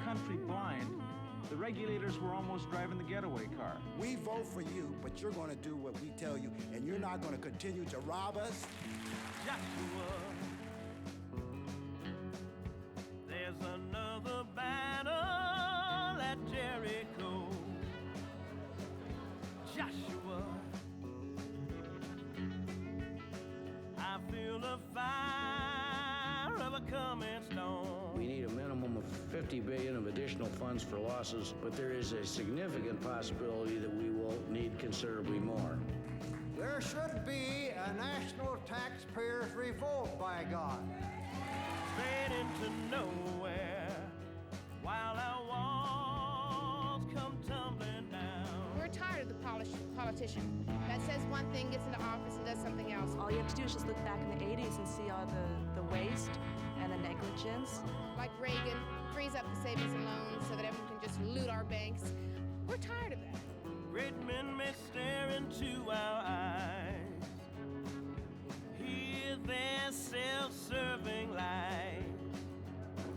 country blind, the regulators were almost driving the getaway car. We vote for you, but you're going to do what we tell you, and you're not going to continue to rob us. Joshua, there's another battle at Jericho. Joshua, I feel the fire of a coming storm. We need a minimum of $50 billion of additional funds for losses, but there is a significant possibility that we will need considerably more. There should be a national taxpayers revolt, by God. Straight into nowhere while our walls come tumbling down. We're tired of the politician that says one thing, gets into office, and does something else. All you have to do is just look back in the 80s and see all the waste and the negligence. Like Reagan, frees up the savings and loans so that everyone can just loot our banks. We're tired of that. Great men may stare into our eyes, hear their self-serving lies.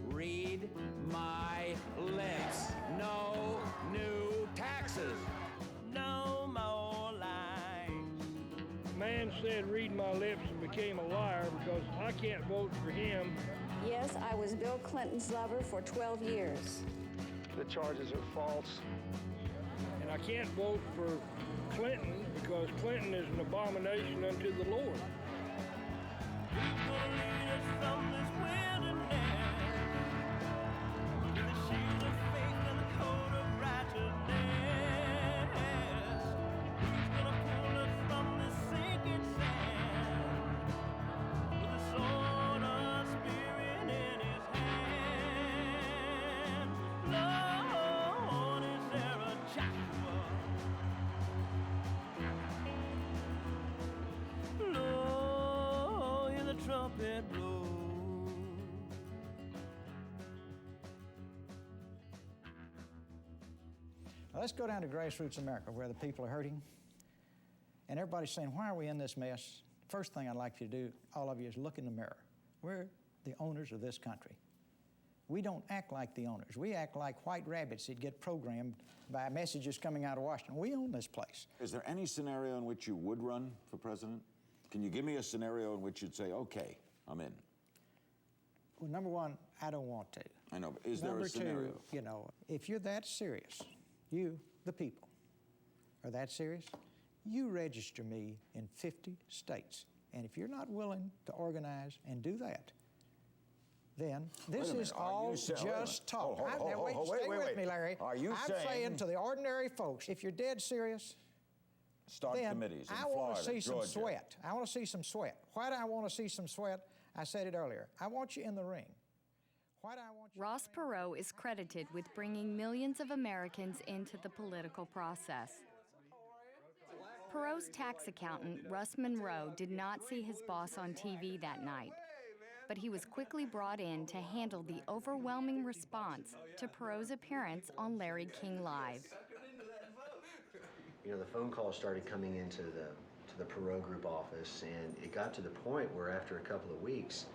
Read my lips. No new taxes. No more lies. Man said read my lips and became a liar because I can't vote for him. Yes, I was Bill Clinton's lover for 12 years. The charges are false. And I can't vote for Clinton because Clinton is an abomination unto the Lord. Who's gonna lead us from this wilderness with the shield of faith and the coat of righteousness? Who's gonna pull us from this sinking sand with the sword of spirit in his hand? Lord, is there a Joshua? Lord, hear the trumpet blow. Now let's go down to grassroots America where the people are hurting. And everybody's saying, why are we in this mess? First thing I'd like you to do, all of you, is look in the mirror. We're the owners of this country. We don't act like the owners. We act like white rabbits that get programmed by messages coming out of Washington. We own this place. Is there any scenario in which you would run for president? Can you give me a scenario in which you'd say, okay, I'm in? Well, number one, I don't want to. I know, but is there a scenario? Number two, you know, if you're that serious, you, the people, are that serious, you register me in 50 states. And if you're not willing to organize and do that, then this is all just talk. Stay with me, Larry. Are you I'm saying to the ordinary folks, if you're dead serious, start committees in I want to see Georgia. some sweat. I want to see some sweat. Why do I want to see some sweat? I said it earlier. I want you in the ring. Why do I want you? Ross Perot is credited with bringing millions of Americans into the political process. Perot's tax accountant, Russ Monroe, did not see his boss on TV that night, but he was quickly brought in to handle the overwhelming response to Perot's appearance on Larry King Live. You know, the phone calls started coming into the Perot Group office, and it got to the point where after a couple of weeks,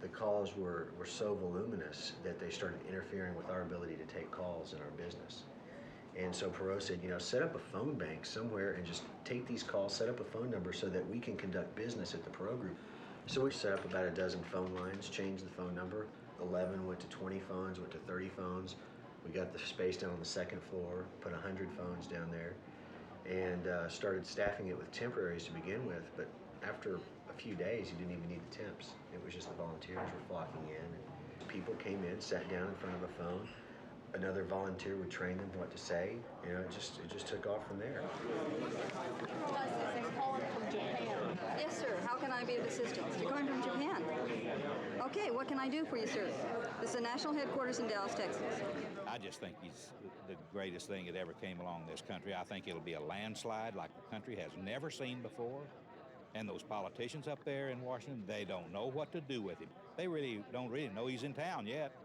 the calls were so voluminous that they started interfering with our ability to take calls in our business. And so Perot said, you know, set up a phone bank somewhere and just take these calls, set up a phone number so that we can conduct business at the Perot Group. So we set up about a dozen phone lines, changed the phone number. 11 went to 20 phones, went to 30 phones. We got the space down on the second floor, put 100 phones down there, and started staffing it with temporaries to begin with. But after a few days, you didn't even need the temps. It was just the volunteers were flocking in. And people came in, sat down in front of a phone. Another volunteer would train them what to say. You know, it just took off from there. They're calling from Japan. Yes, sir. How can I be of assistance? You're going from Japan. Okay, what can I do for you, sir? This is the national headquarters in Dallas, Texas. I just think he's the greatest thing that ever came along this country. I think it'll be a landslide like the country has never seen before. And those politicians up there in Washington, they don't know what to do with him. They don't really know he's in town yet.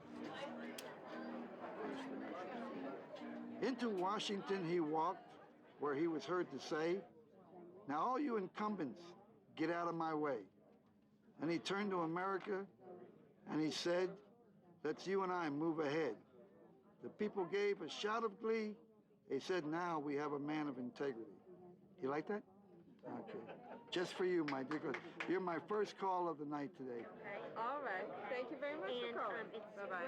Into Washington he walked, where he was heard to say, "Now all you incumbents, get out of my way." And he turned to America and he said, "Let's you and I move ahead." The people gave a shout of glee. They said, now we have a man of integrity. You like that? Okay. Just for you, my dear. You're my first call of the night today. All right. Thank you very much for calling.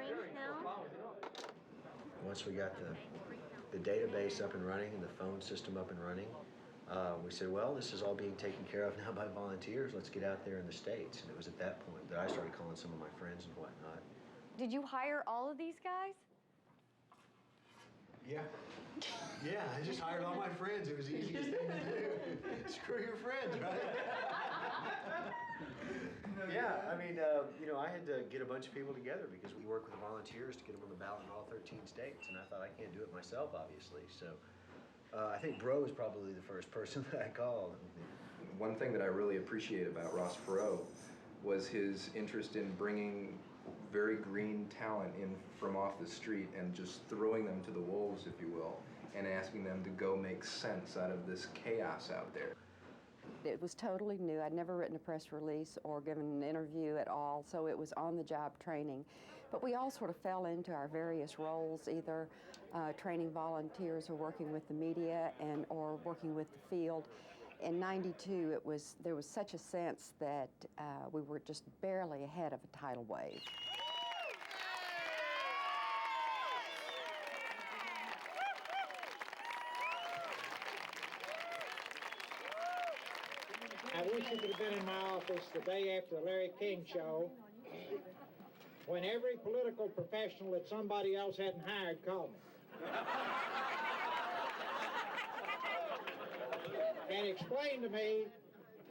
Spring now. Once we got the database up and running and the phone system up and running, we said, well, this is all being taken care of now by volunteers. Let's get out there in the States. And it was at that point that I started calling some of my friends and whatnot. Did you hire all of these guys? Yeah. Yeah, I just hired all my friends. It was the easiest thing to do. Screw your friends, right? Yeah, I mean, I had to get a bunch of people together because we work with volunteers to get them on the ballot in all 13 states, and I thought I can't do it myself, obviously. So I think Bro was probably the first person that I called. One thing that I really appreciate about Ross Perot was his interest in bringing very green talent in from off the street and just throwing them to the wolves, if you will, and asking them to go make sense out of this chaos out there. It was totally new. I'd never written a press release or given an interview at all, so it was on-the-job training. But we all sort of fell into our various roles, either training volunteers or working with the media or working with the field. In '92, there was such a sense that we were just barely ahead of a tidal wave. I wish you could have been in my office the day after the Larry King show, when every political professional that somebody else hadn't hired called me. And explained to me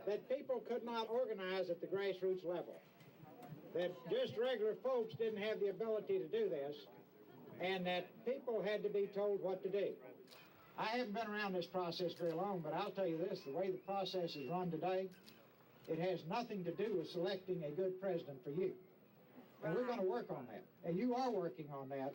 that people could not organize at the grassroots level, that just regular folks didn't have the ability to do this, and that people had to be told what to do. I haven't been around this process very long, but I'll tell you this, the way the process is run today, it has nothing to do with selecting a good president for you. And we're going to work on that, and you are working on that,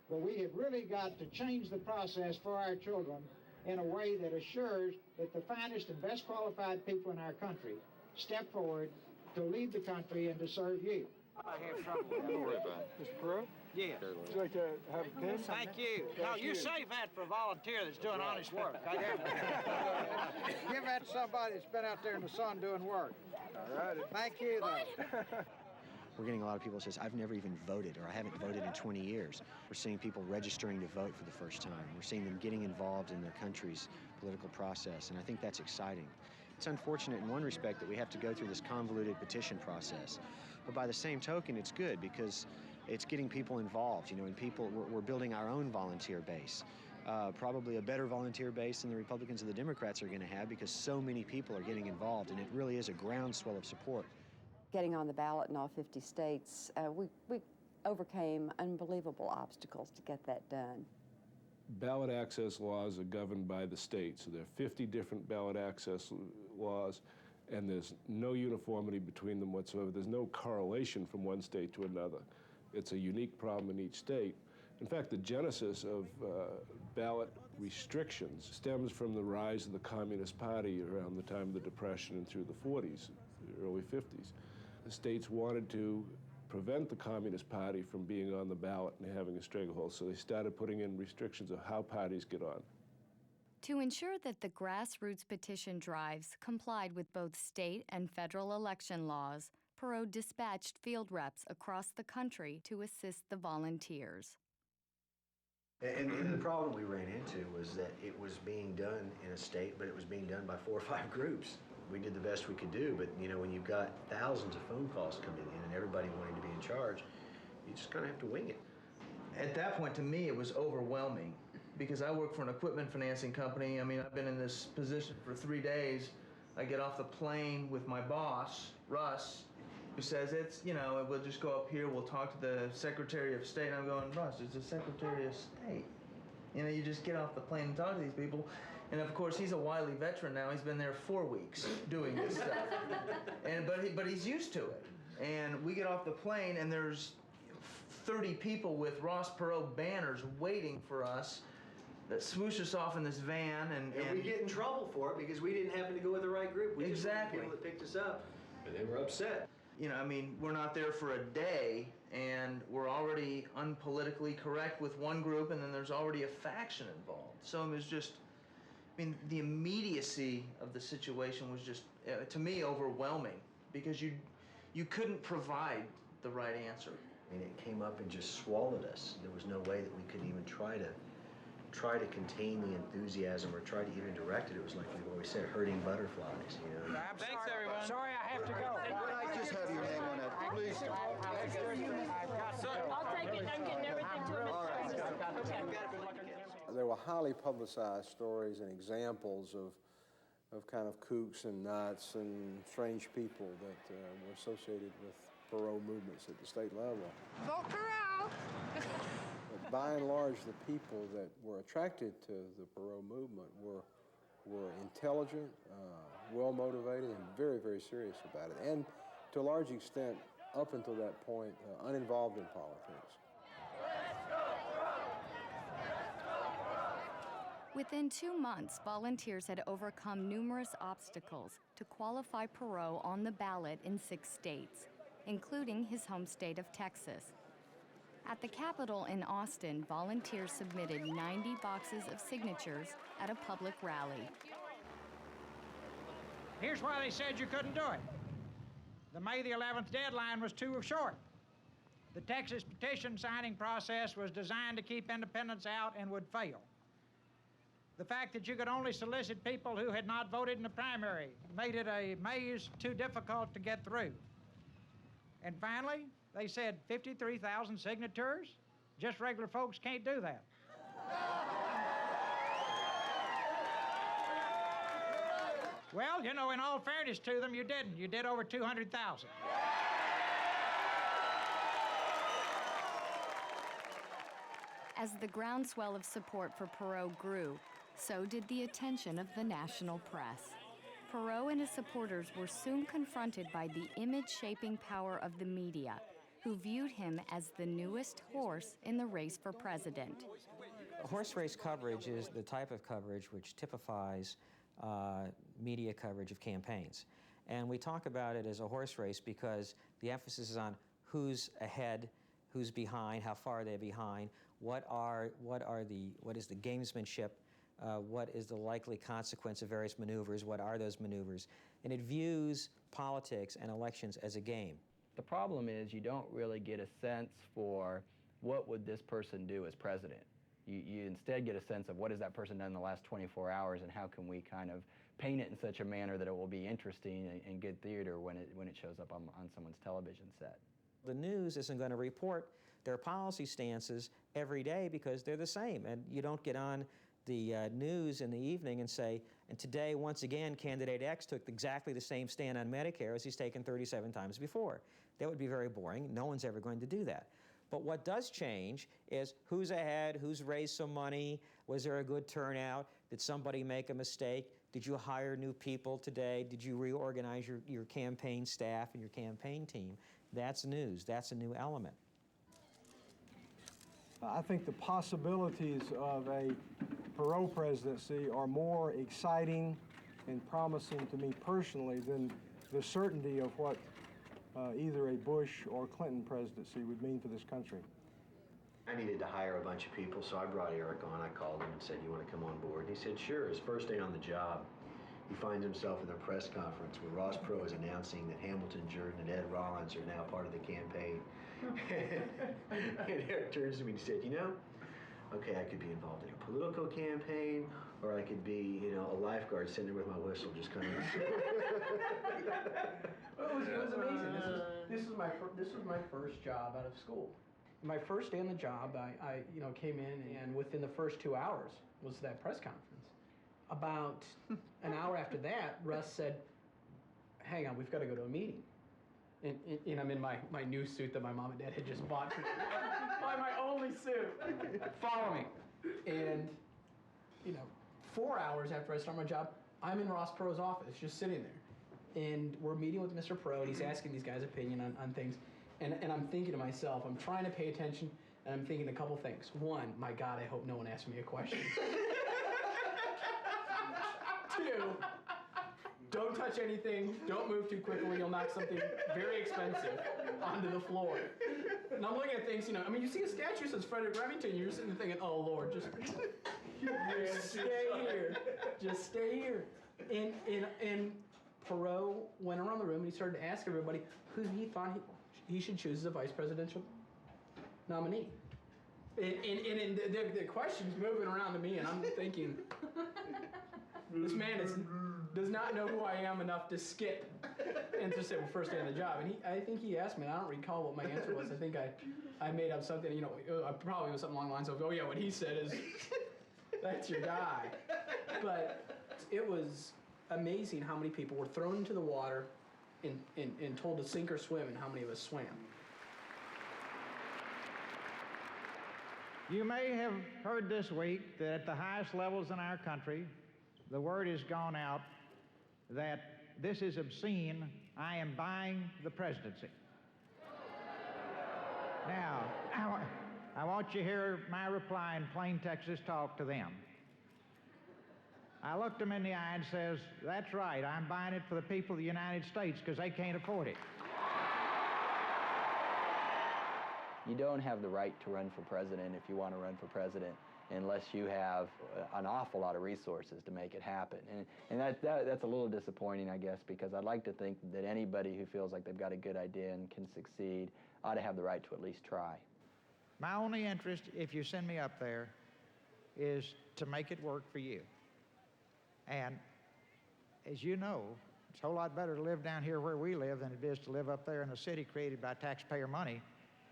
but we have really got to change the process for our children in a way that assures that the finest and best qualified people in our country step forward to lead the country and to serve you. I have trouble with that. Don't worry about it. Mr. Perot? Yes. Would you like to have a pen? Thank you. No, you save that for a volunteer that's doing honest work. Give that to somebody that's been out there in the sun doing work. All right. Thank you, though. We're getting a lot of people that says, I've never even voted, or I haven't voted in 20 years. We're seeing people registering to vote for the first time. We're seeing them getting involved in their country's political process, and I think that's exciting. It's unfortunate in one respect that we have to go through this convoluted petition process, but by the same token, it's good because it's getting people involved, and we're building our own volunteer base. Probably a better volunteer base than the Republicans and the Democrats are going to have because so many people are getting involved, and it really is a groundswell of support. Getting on the ballot in all 50 states, we overcame unbelievable obstacles to get that done. Ballot access laws are governed by the state, so there are 50 different ballot access laws, and there's no uniformity between them whatsoever. There's no correlation from one state to another. It's a unique problem in each state. In fact, the genesis of ballot restrictions stems from the rise of the Communist Party around the time of the Depression and through the 40s, the early 50s. The states wanted to prevent the Communist Party from being on the ballot and having a stranglehold, so they started putting in restrictions of how parties get on. To ensure that the grassroots petition drives complied with both state and federal election laws, Perot dispatched field reps across the country to assist the volunteers. And the problem we ran into was that it was being done in a state, but it was being done by 4 or 5 groups. We did the best we could do, but when you've got thousands of phone calls coming in and everybody wanting to be in charge, you just kind of have to wing it. At that point, to me, it was overwhelming because I work for an equipment financing company. I mean, I've been in this position for 3 days. I get off the plane with my boss, Russ, who says, we'll just go up here, we'll talk to the Secretary of State. And I'm going, Russ, it's the Secretary of State. You just get off the plane and talk to these people. And of course, he's a wily veteran now. He's been there 4 weeks doing this stuff. But he's used to it. And we get off the plane, and there's 30 people with Ross Perot banners waiting for us that swoosh us off in this van. And we get in trouble for it because we didn't happen to go with the right group. We just had people that picked us up, and they were upset. We're not there for a day, and we're already unpolitically correct with one group, and then there's already a faction involved. So it was just, I mean, the immediacy of the situation was just, to me, overwhelming, because you couldn't provide the right answer. I mean, it came up and just swallowed us. There was no way that we could even try to contain the enthusiasm or try to even direct it. It was like we've always said, herding butterflies, you know. Thanks, everyone. Sorry, I have to go. Could I just have your name on that, please? I'll take it. I'm getting everything to him. There were highly publicized stories and examples of kind of kooks and nuts and strange people that were associated with Perot movements at the state level. Vote Perot! But by and large, the people that were attracted to the Perot movement were intelligent, well-motivated, and very, very serious about it. And to a large extent, up until that point, uninvolved in politics. Within 2 months, volunteers had overcome numerous obstacles to qualify Perot on the ballot in 6 states, including his home state of Texas. At the Capitol in Austin, volunteers submitted 90 boxes of signatures at a public rally. Here's why they said you couldn't do it. The May the 11th deadline was too short. The Texas petition signing process was designed to keep independents out and would fail. The fact that you could only solicit people who had not voted in the primary made it a maze too difficult to get through. And finally, they said 53,000 signatures? Just regular folks can't do that. Well, you know, in all fairness to them, you didn't. You did over 200,000. As the groundswell of support for Perot grew, so did the attention of the national press. Perot and his supporters were soon confronted by the image-shaping power of the media, who viewed him as the newest horse in the race for president. Horse race coverage is the type of coverage which typifies media coverage of campaigns. And we talk about it as a horse race because the emphasis is on who's ahead, who's behind, how far are they behind, what is the gamesmanship, what is the likely consequence of various maneuvers, what are those maneuvers, and it views politics and elections as a game. The problem is you don't really get a sense for what would this person do as president. You instead get a sense of what has that person done in the last 24 hours and how can we kind of paint it in such a manner that it will be interesting and good theater when it shows up on someone's television set. The news isn't going to report their policy stances every day because they're the same, and you don't get on the news in the evening and say, and today, once again, candidate X took exactly the same stand on Medicare as he's taken 37 times before. That would be very boring. No one's ever going to do that. But what does change is who's ahead, who's raised some money, was there a good turnout, did somebody make a mistake, did you hire new people today, did you reorganize your campaign staff and your campaign team? That's news, that's a new element. I think the possibilities of a Perot presidency are more exciting and promising to me personally than the certainty of what either a Bush or Clinton presidency would mean for this country. I needed to hire a bunch of people, so I brought Eric on. I called him and said, "You want to come on board?" And he said, "Sure." His first day on the job, he finds himself in a press conference where Ross Perot is announcing that Hamilton Jordan and Ed Rollins are now part of the campaign. And Eric turns to me and said, "You know, okay, I could be involved in a political campaign, or I could be, you know, a lifeguard sitting there with my whistle just kind of..." It was amazing. This was my first job out of school. My first day on the job, I came in, and within the first 2 hours was that press conference. About an hour after that, Russ said, "Hang on, we've got to go to a meeting." And I'm in my new suit that my mom and dad had just bought for me. my only suit. Follow me. And 4 hours after I start my job, I'm in Ross Perot's office, just sitting there. And we're meeting with Mr. Perot, and he's asking these guys' opinion on things. And I'm thinking to myself, I'm trying to pay attention, and I'm thinking a couple things. One, my God, I hope no one asks me a question. don't touch anything, don't move too quickly, you'll knock something very expensive onto the floor. And I'm looking at things, you know, I mean, you see a statue that says Frederick Remington, you're sitting there thinking, oh, Lord, just stay here. Just stay here. And Perot went around the room and he started to ask everybody who he thought he should choose as a vice presidential nominee. And the question's moving around to me, and I'm thinking, this man does not know who I am enough to skip and just say, well, first day on the job. And I think he asked me, and I don't recall what my answer was. I think I made up something, you know, probably was something along the lines of, oh yeah, what he said is, that's your guy. But it was amazing how many people were thrown into the water and told to sink or swim, and how many of us swam. You may have heard this week that at the highest levels in our country, the word has gone out that this is obscene. I am buying the presidency. Now, I want you to hear my reply in plain Texas talk to them. I looked them in the eye and says, that's right, I'm buying it for the people of the United States because they can't afford it. You don't have the right to run for president if you want to run for president unless you have an awful lot of resources to make it happen. And that's a little disappointing, I guess, because I'd like to think that anybody who feels like they've got a good idea and can succeed ought to have the right to at least try. My only interest, if you send me up there, is to make it work for you. And as you know, it's a whole lot better to live down here where we live than it is to live up there in a city created by taxpayer money.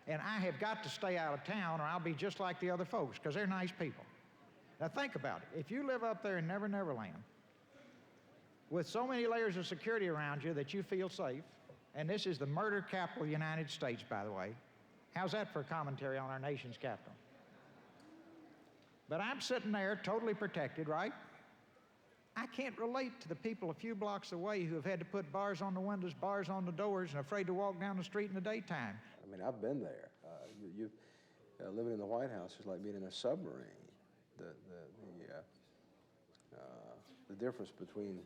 And I have got to stay out of town or I'll be just like the other folks, because they're nice people. Now think about it. If you live up there in Never Never Land with so many layers of security around you that you feel safe, and this is the murder capital of the United States, by the way. How's that for a commentary on our nation's capital? But I'm sitting there totally protected, right? I can't relate to the people a few blocks away who have had to put bars on the windows, bars on the doors, and afraid to walk down the street in the daytime. I mean, I've been there. Living in the White House is like being in a submarine. The difference between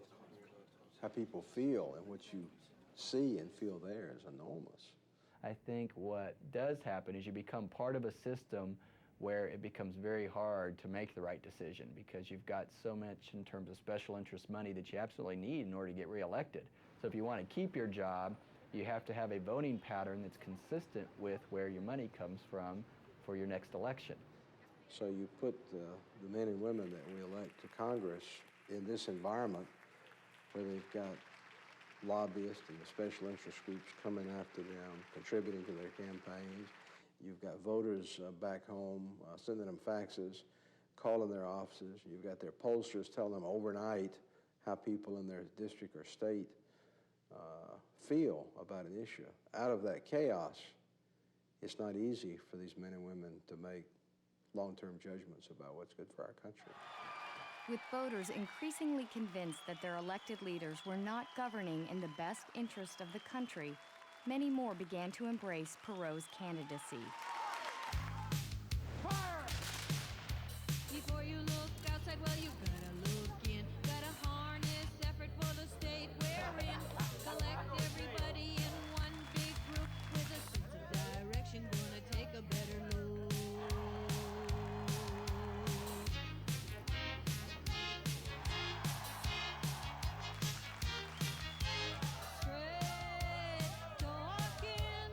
how people feel and what you see and feel there is enormous. I think what does happen is you become part of a system where it becomes very hard to make the right decision because you've got so much in terms of special interest money that you absolutely need in order to get reelected. So if you want to keep your job, you have to have a voting pattern that's consistent with where your money comes from for your next election. So you put the men and women that we elect to Congress in this environment where they've got lobbyists and the special interest groups coming after them, contributing to their campaigns. You've got voters back home sending them faxes, calling their offices. You've got their pollsters telling them overnight how people in their district or state feel about an issue. Out of that chaos, it's not easy for these men and women to make long-term judgments about what's good for our country. With voters increasingly convinced that their elected leaders were not governing in the best interest of the country, many more began to embrace Perot's candidacy. Before you look outside, well, you gotta look in. Gotta harness effort for the state we're in. Collect everybody in one big group with a sense of direction. Gonna take a better look. Straight talking,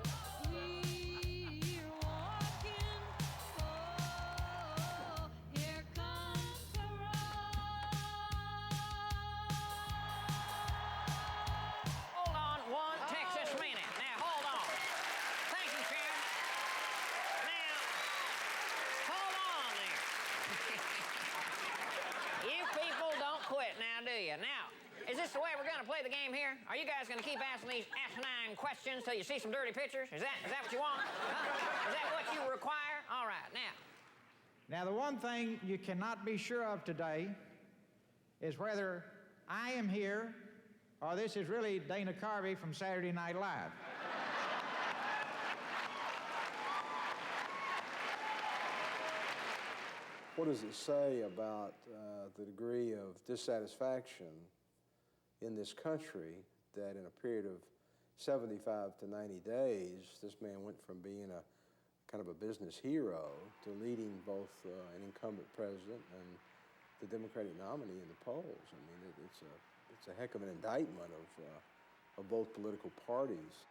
we're walking. Oh, here comes Perot. Hold on one Texas minute. Now, hold on. Thank you, Sharon. Now, hold on there. You people don't quit now, do you? Now, is this the way we're going to play the game here? Are you guys going to keep asking these asinine questions till you see some dirty pictures? Is that what you want? Huh? Is that what you require? All right, now. Now, the one thing you cannot be sure of today is whether I am here or this is really Dana Carvey from Saturday Night Live. What does it say about the degree of dissatisfaction in this country that in a period of 75 to 90 days, this man went from being a kind of a business hero to leading both an incumbent president and the Democratic nominee in the polls. I mean, it's a heck of an indictment of both political parties.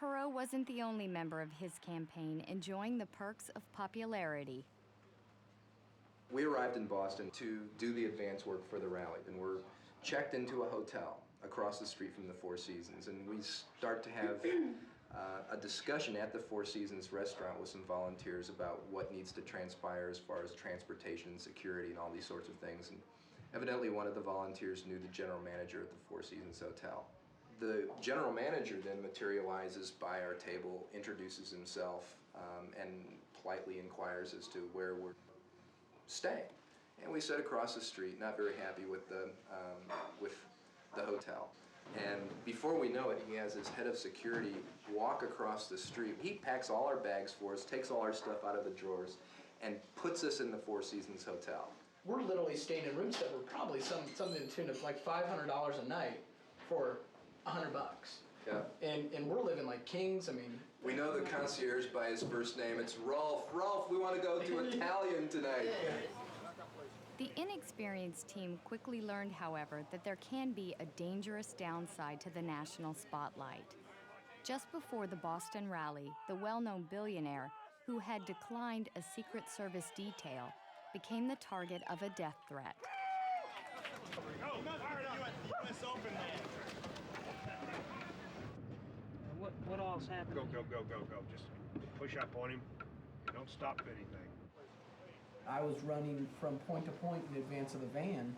Perot wasn't the only member of his campaign enjoying the perks of popularity. We arrived in Boston to do the advance work for the rally, and we're checked into a hotel across the street from the Four Seasons, and we start to have a discussion at the Four Seasons restaurant with some volunteers about what needs to transpire as far as transportation, security, and all these sorts of things. And evidently one of the volunteers knew the general manager at the Four Seasons Hotel. The general manager then materializes by our table, introduces himself, and politely inquires as to where we're staying. And we sit across the street, not very happy with the hotel. And before we know it, he has his head of security walk across the street. He packs all our bags for us, takes all our stuff out of the drawers, and puts us in the Four Seasons Hotel. We're literally staying in rooms that were probably something to the tune of like $500 a night for $100. Yeah. And we're living like kings. I mean, we know the concierge by his first name. It's Rolf. Rolf, we want to go to Italian tonight. The inexperienced team quickly learned, however, that there can be a dangerous downside to the national spotlight. Just before the Boston rally, the well-known billionaire, who had declined a Secret Service detail, became the target of a death threat. What all's happened? Go. Just push up on him. Don't stop anything. I was running from point to point in advance of the van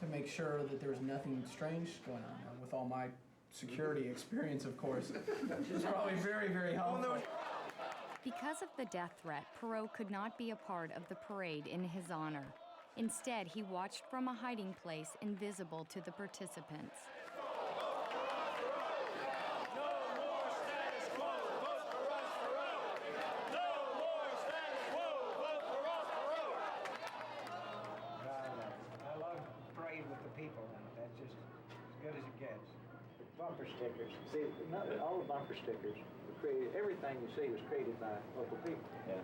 to make sure that there was nothing strange going on. With all my security experience, of course, it's probably very, very helpful. Because of the death threat, Perot could not be a part of the parade in his honor. Instead, he watched from a hiding place invisible to the participants. Bumper stickers. See, all the bumper stickers were created. Everything you see was created by local people. Yeah.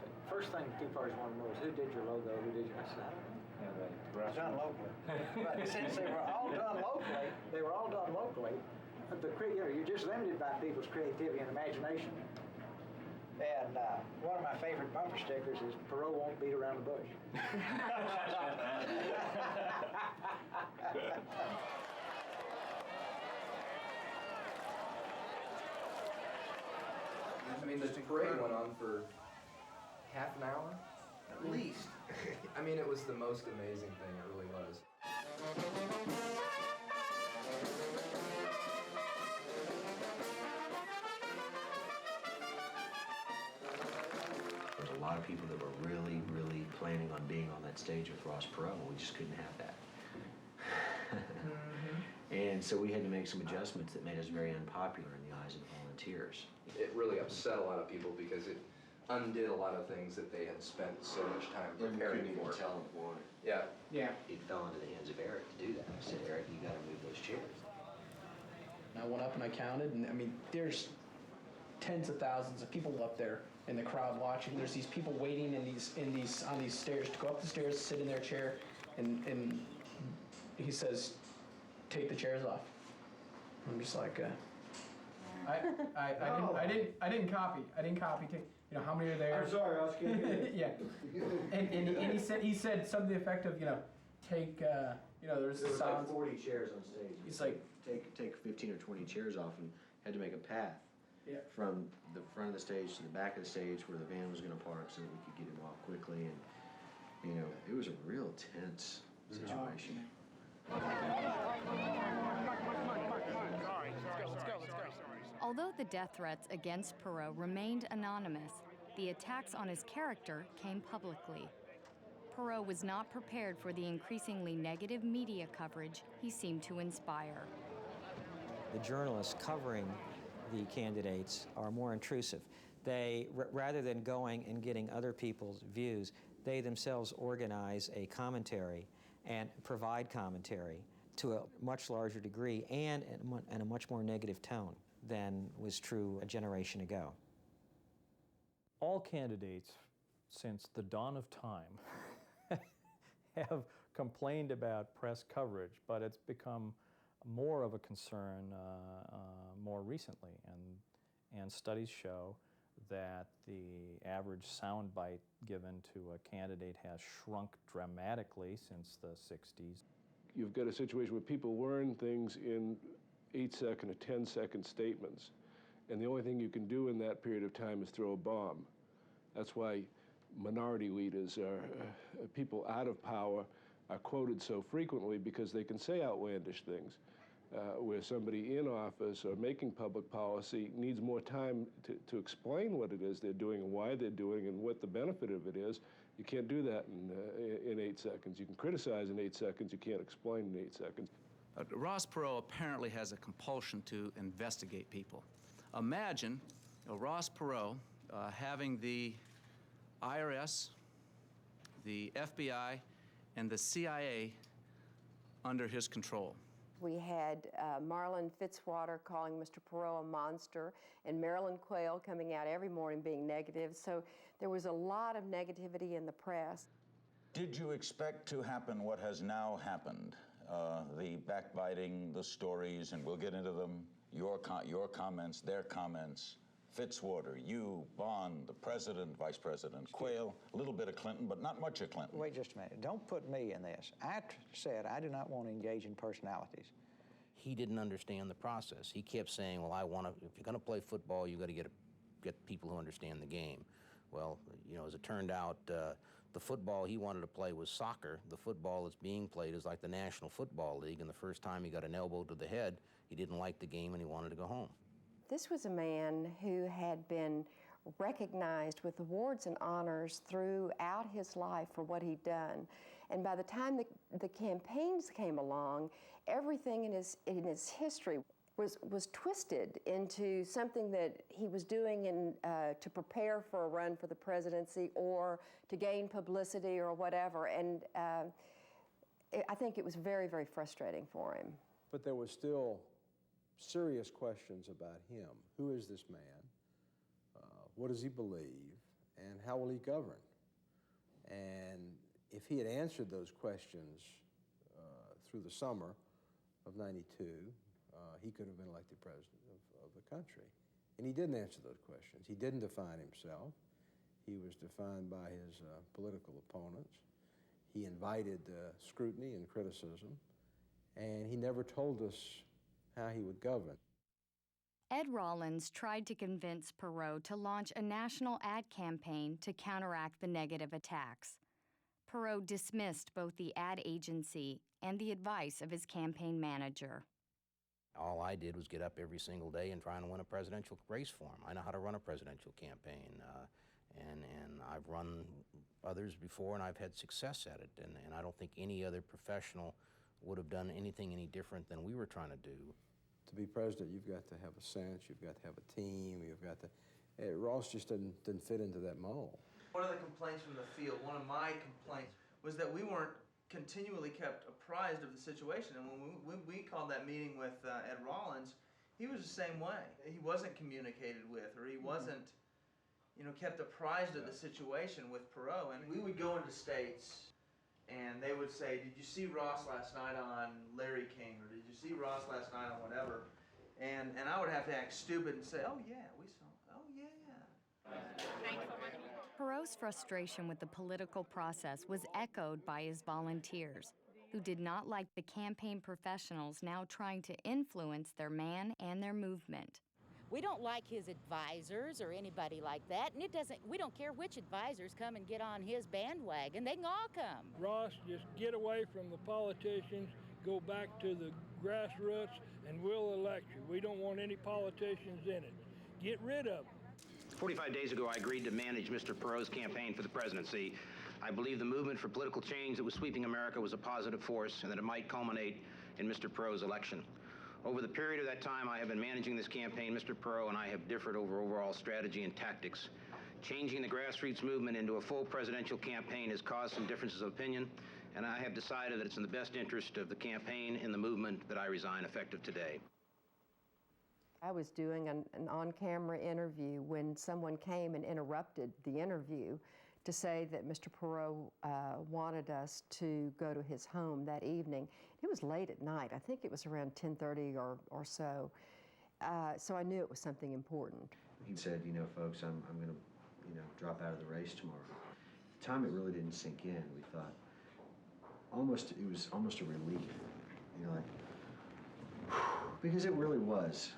So first thing people always want to know is who did your logo, who did your. I said, I don't know. Yeah, done locally. But since they were all done locally, you're just limited by people's creativity and imagination. And one of my favorite bumper stickers is Perot won't beat around the bush. I mean, the parade went on for half an hour, at least. I mean, it was the most amazing thing, it really was. There's a lot of people that were really, really planning on being on that stage with Ross Perot, and we just couldn't have that. And so we had to make some adjustments that made us very unpopular in the eyes of the volunteers. It really upset a lot of people because it undid a lot of things that they had spent so much time preparing for. Tell him why. Yeah. It fell into the hands of Eric to do that. I said, Eric, you got to move those chairs. I went up and I counted, and I mean, there's tens of thousands of people up there in the crowd watching. There's these people waiting on these stairs to go up the stairs, sit in their chair, and he says, "Take the chairs off." I'm just like, I didn't copy. You know, how many are there? I'm sorry, I was kidding. Yeah. And he said something to the effect of, take, there's There was sounds. like 40 chairs on stage. He's like, take 15 or 20 chairs off and had to make a path from the front of the stage to the back of the stage where the van was going to park so that we could get him off quickly. And, it was a real tense situation. Although the death threats against Perot remained anonymous, the attacks on his character came publicly. Perot was not prepared for the increasingly negative media coverage he seemed to inspire. The journalists covering the candidates are more intrusive. They, rather than going and getting other people's views, they themselves organize a commentary and provide commentary to a much larger degree and in a much more negative tone than was true a generation ago. All candidates since the dawn of time have complained about press coverage, but it's become more of a concern more recently, and studies show that the average soundbite given to a candidate has shrunk dramatically since the 60s. You've got a situation where people learn things in 8-second or 10-second statements, and the only thing you can do in that period of time is throw a bomb. That's why minority leaders or people out of power are quoted so frequently, because they can say outlandish things. Where somebody in office or making public policy needs more time to explain what it is they're doing and why they're doing and what the benefit of it is. You can't do that in 8 seconds. You can criticize in 8 seconds, you can't explain in 8 seconds. Ross Perot apparently has a compulsion to investigate people. Imagine Ross Perot having the IRS, the FBI, and the CIA under his control. We had Marlon Fitzwater calling Mr. Perot a monster, and Marilyn Quayle coming out every morning being negative. So there was a lot of negativity in the press. Did you expect to happen what has now happened? The backbiting, the stories, and we'll get into them, your comments, their comments, Fitzwater, you, Bond, the president, vice president, Quayle, a little bit of Clinton, but not much of Clinton. Wait just a minute. Don't put me in this. I said I do not want to engage in personalities. He didn't understand the process. He kept saying, well, if you're going to play football, you got to get people who understand the game. Well, you know, as it turned out, the football he wanted to play was soccer. The football that's being played is like the National Football League, and the first time he got an elbow to the head, he didn't like the game and he wanted to go home. This was a man who had been recognized with awards and honors throughout his life for what he'd done. And by the time the campaigns came along, everything in his history was twisted into something that he was doing to prepare for a run for the presidency or to gain publicity or whatever. And I think it was very, very frustrating for him. But there was still serious questions about him. Who is this man? What does he believe? And how will he govern? And if he had answered those questions through the summer of '92, he could have been elected president of the country. And he didn't answer those questions. He didn't define himself. He was defined by his political opponents. He invited scrutiny and criticism, and he never told us how he would govern. Ed Rollins tried to convince Perot to launch a national ad campaign to counteract the negative attacks. Perot dismissed both the ad agency and the advice of his campaign manager. All I did was get up every single day and try and win a presidential race for him. I know how to run a presidential campaign, and I've run others before, and I've had success at it, and I don't think any other professional would have done anything any different than we were trying to do. To be president, you've got to have a sense, you've got to have a team, you've got to... Ross just didn't fit into that mold. One of the complaints from the field, one of my complaints, was that we weren't continually kept apprised of the situation. And when we called that meeting with Ed Rollins, he was the same way. He wasn't communicated with, or he wasn't, you know, kept apprised of the situation with Perot. And we would go into states, and they would say, did you see Ross last night on Larry King, or did you see Ross last night on whatever? And I would have to act stupid and say, oh yeah, we saw, oh yeah. Perot's frustration with the political process was echoed by his volunteers, who did not like the campaign professionals now trying to influence their man and their movement. We don't like his advisors or anybody like that, and we don't care which advisors come and get on his bandwagon. They can all come. Ross, just get away from the politicians, go back to the grassroots, and we'll elect you. We don't want any politicians in it. Get rid of them. 45 days ago, I agreed to manage Mr. Perot's campaign for the presidency. I believe the movement for political change that was sweeping America was a positive force and that it might culminate in Mr. Perot's election. Over the period of that time I have been managing this campaign, Mr. Perot and I have differed over overall strategy and tactics. Changing the grassroots movement into a full presidential campaign has caused some differences of opinion, and I have decided that it's in the best interest of the campaign and the movement that I resign effective today. I was doing an on-camera interview when someone came and interrupted the interview to say that Mr. Perot wanted us to go to his home that evening. It was late at night. I think it was around 10:30 or so. So I knew it was something important. He said, you know, folks, I'm going to, drop out of the race tomorrow. At the time, it really didn't sink in. We thought it was almost a relief, because it really was,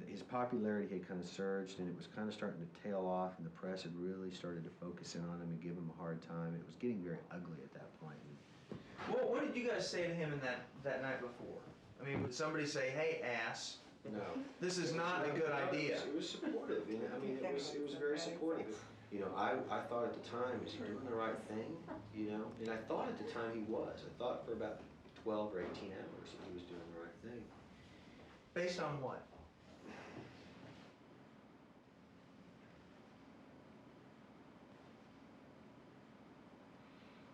his popularity had kind of surged, and it was kind of starting to tail off, and the press had really started to focus in on him and give him a hard time. It was getting very ugly at that point. Well, what did you guys say to him in that night before? I mean, would somebody say, "Hey, ass"? No. This is not a good idea. It was supportive. It was very supportive. I thought at the time, is he doing the right thing? And I thought at the time he was. I thought for about 12 or 18 hours that he was doing the right thing. Based on what?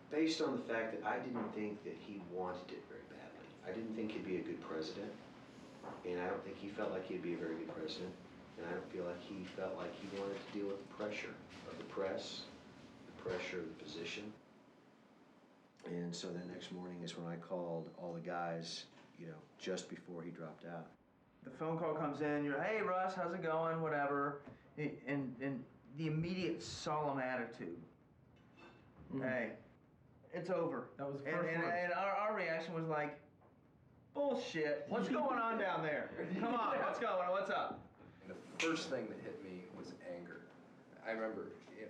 Based on the fact that I didn't think that he wanted it very badly. I didn't think he'd be a good president, and I don't think he felt like he'd be a very good president, and I don't feel like he felt like he wanted to deal with the pressure of the press, the pressure of the position. And so the next morning is when I called all the guys, just before he dropped out. The phone call comes in, you're, "Hey, Russ, how's it going?" Whatever. And the immediate solemn attitude. Hey, it's over. That was the first one. And our reaction was like, bullshit. What's going on down there? Come on, what's up? And the first thing that hit me was anger. I remember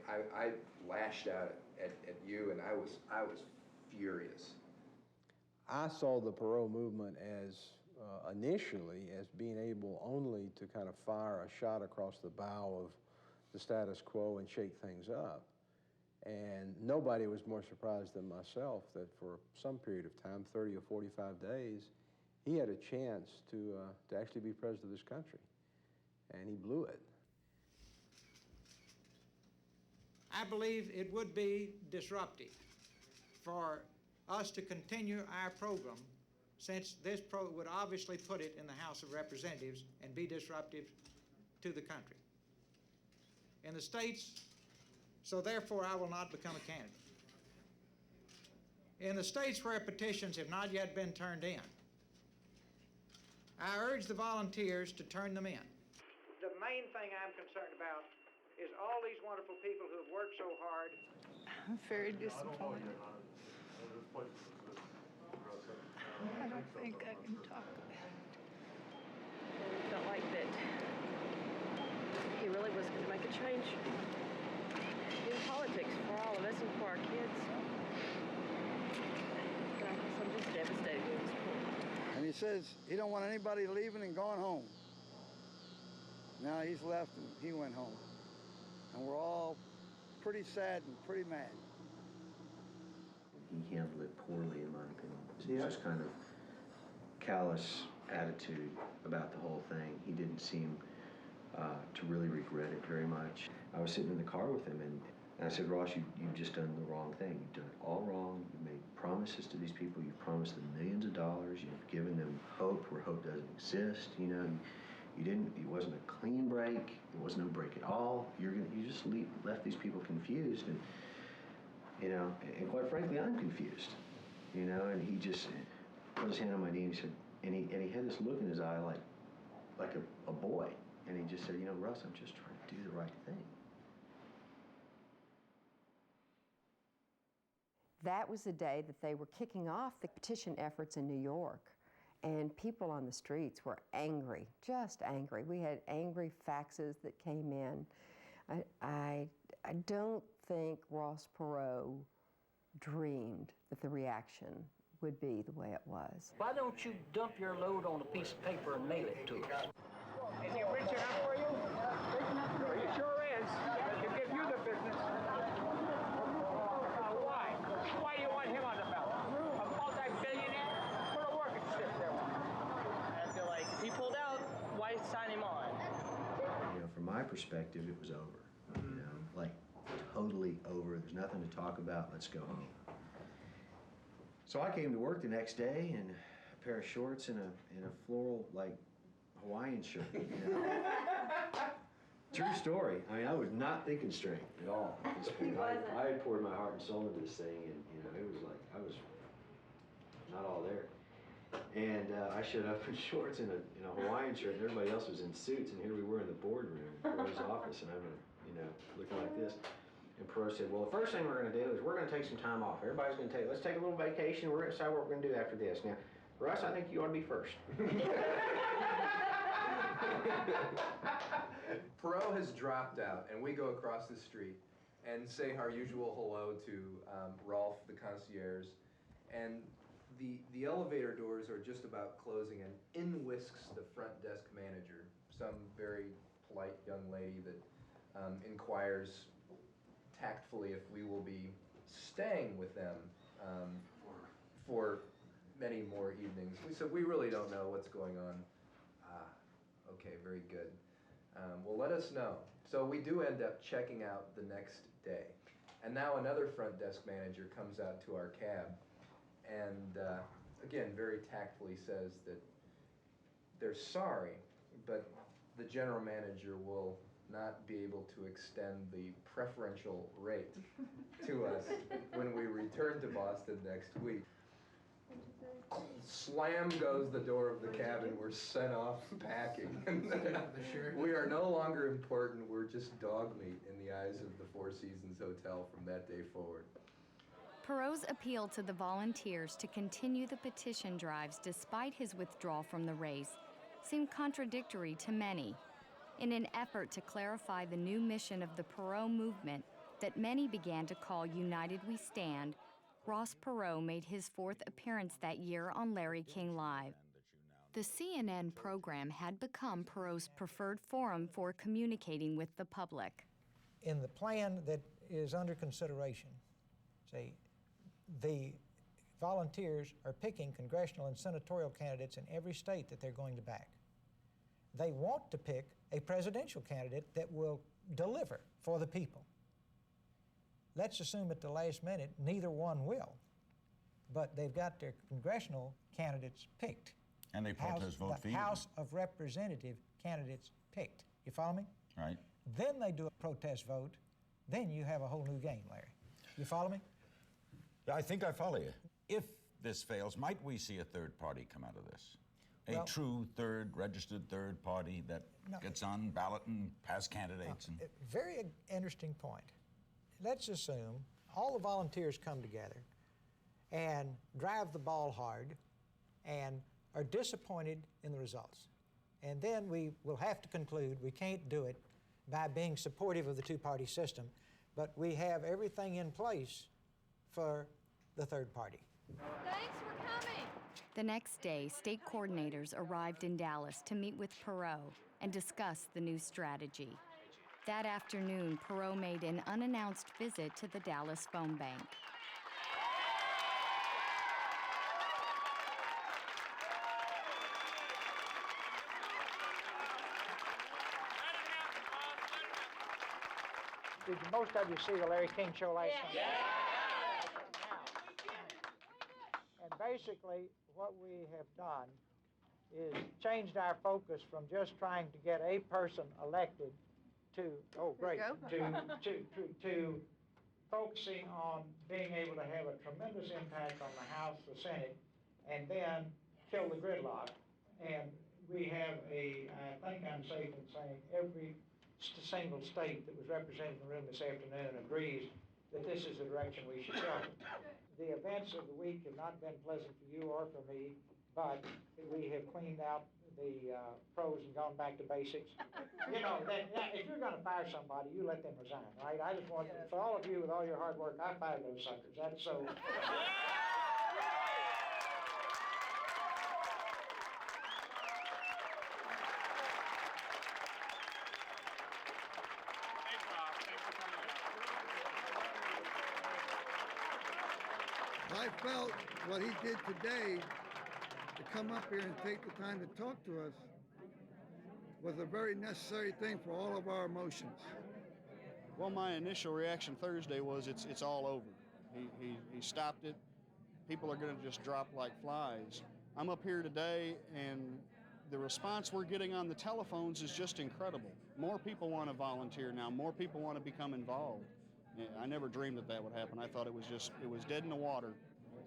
I lashed out at you, and I was furious. I saw the Perot movement as initially as being able only to kind of fire a shot across the bow of the status quo and shake things up. And nobody was more surprised than myself that for some period of time, 30 or 45 days, he had a chance to actually be president of this country. And he blew it. I believe it would be disruptive for us to continue our program, since this would obviously put it in the House of Representatives and be disruptive to the country. In the states, so therefore I will not become a candidate. In the states where petitions have not yet been turned in, I urge the volunteers to turn them in. The main thing I'm concerned about is all these wonderful people who have worked so hard. I'm very disappointed. I don't think I can talk about it. We felt like that he really was going to make a change in politics for all of us and for our kids. So I'm just devastated at this point. And he says he don't want anybody leaving and going home. Now he's left and he went home. And we're all pretty sad and pretty mad. He handled it poorly, in my opinion. It was just kind of callous attitude about the whole thing. He didn't seem to really regret it very much. I was sitting in the car with him, and I said, "Ross, you've just done the wrong thing. You've done it all wrong. You've made promises to these people. You've promised them millions of dollars. You've given them hope where hope doesn't exist. You didn't. It wasn't a clean break. It wasn't no break at all. You just left these people confused, and and quite frankly, I'm confused. And he just put his hand on my knee and he said, and he had this look in his eye like a boy, and he just said, "Russ, I'm just trying to do the right thing." That was the day that they were kicking off the petition efforts in New York. And people on the streets were angry, just angry. We had angry faxes that came in. I don't think Ross Perot dreamed that the reaction would be the way it was. Why don't you dump your load on a piece of paper and mail it to us? Is he rich enough for you? He sure is. He'll give you the business. Why? Why do you want him on the ballot? A multi-billionaire? Put a working stiff there. I feel like if he pulled out, why sign him on? From my perspective, it was over. Like totally over. There's nothing to talk about. Let's go home. So I came to work the next day in a pair of shorts and a floral, like, Hawaiian shirt. You know? True story. I mean, I was not thinking straight at all. I had poured my heart and soul into this thing, and you know, it was like I was not all there. And I showed up in shorts and a Hawaiian shirt, and everybody else was in suits, and here we were in the boardroom, in Perot's office, and I'm, you know, looking like this. And Perot said, well, the first thing we're going to do is we're going to take some time off. Everybody's going to let's take a little vacation. We're going to decide what we're going to do after this. Now, Russ, I think you ought to be first. Perot has dropped out, and we go across the street and say our usual hello to Rolf, the concierge, and the elevator doors are just about closing, and in whisks the front desk manager, some very polite young lady that inquires tactfully if we will be staying with them for many more evenings. We said, we really don't know what's going on. Okay, very good. Well, let us know. So we do end up checking out the next day. And now another front desk manager comes out to our cab and, again, very tactfully says that they're sorry, but the general manager will not be able to extend the preferential rate to us when we return to Boston next week. Slam goes the door of the cabin. We're sent off packing. We are no longer important. We're just dog meat in the eyes of the Four Seasons Hotel from that day forward. Perot's appeal to the volunteers to continue the petition drives despite his withdrawal from the race seemed contradictory to many. In an effort to clarify the new mission of the Perot movement that many began to call United We Stand, Ross Perot made his fourth appearance that year on Larry King Live. The CNN program had become Perot's preferred forum for communicating with the public. In the plan that is under consideration, say, the volunteers are picking congressional and senatorial candidates in every state that they're going to back. They want to pick a presidential candidate that will deliver for the people. Let's assume at the last minute neither one will, but they've got their congressional candidates picked. And they protest vote for you. The House of Representative candidates picked. You follow me? Right. Then they do a protest vote. Then you have a whole new game, Larry. You follow me? I think I follow you. If this fails, might we see a third party come out of this? A true registered third party that gets on ballot and pass candidates? Very interesting point. Let's assume all the volunteers come together and drive the ball hard and are disappointed in the results. And then we will have to conclude we can't do it by being supportive of the two-party system, but we have everything in place for the third party. Thanks for coming. The next day, state coordinators arrived in Dallas to meet with Perot and discuss the new strategy. That afternoon, Perot made an unannounced visit to the Dallas phone bank. Did most of you see the Larry King show last night? Yeah. And basically, what we have done is changed our focus from just trying to get a person elected to focusing on being able to have a tremendous impact on the House, the Senate, and then kill the gridlock. And we have I think I'm safe in saying every single state that was represented in the room this afternoon agrees that this is the direction we should go. The events of the week have not been pleasant for you or for me, but we have cleaned out the pros and gone back to basics. You know, if you're going to fire somebody, you let them resign, right? I just want, for all of you with all your hard work, I fired those suckers. That's so. I felt what he did today to come up here and take the time to talk to us was a very necessary thing for all of our emotions. Well, my initial reaction Thursday was it's all over. He stopped it. people are going to just drop like flies. I'm up here today, and the response we're getting on the telephones is just incredible. More people want to volunteer now. More people want to become involved. Yeah, I never dreamed that would happen. I thought it was dead in the water.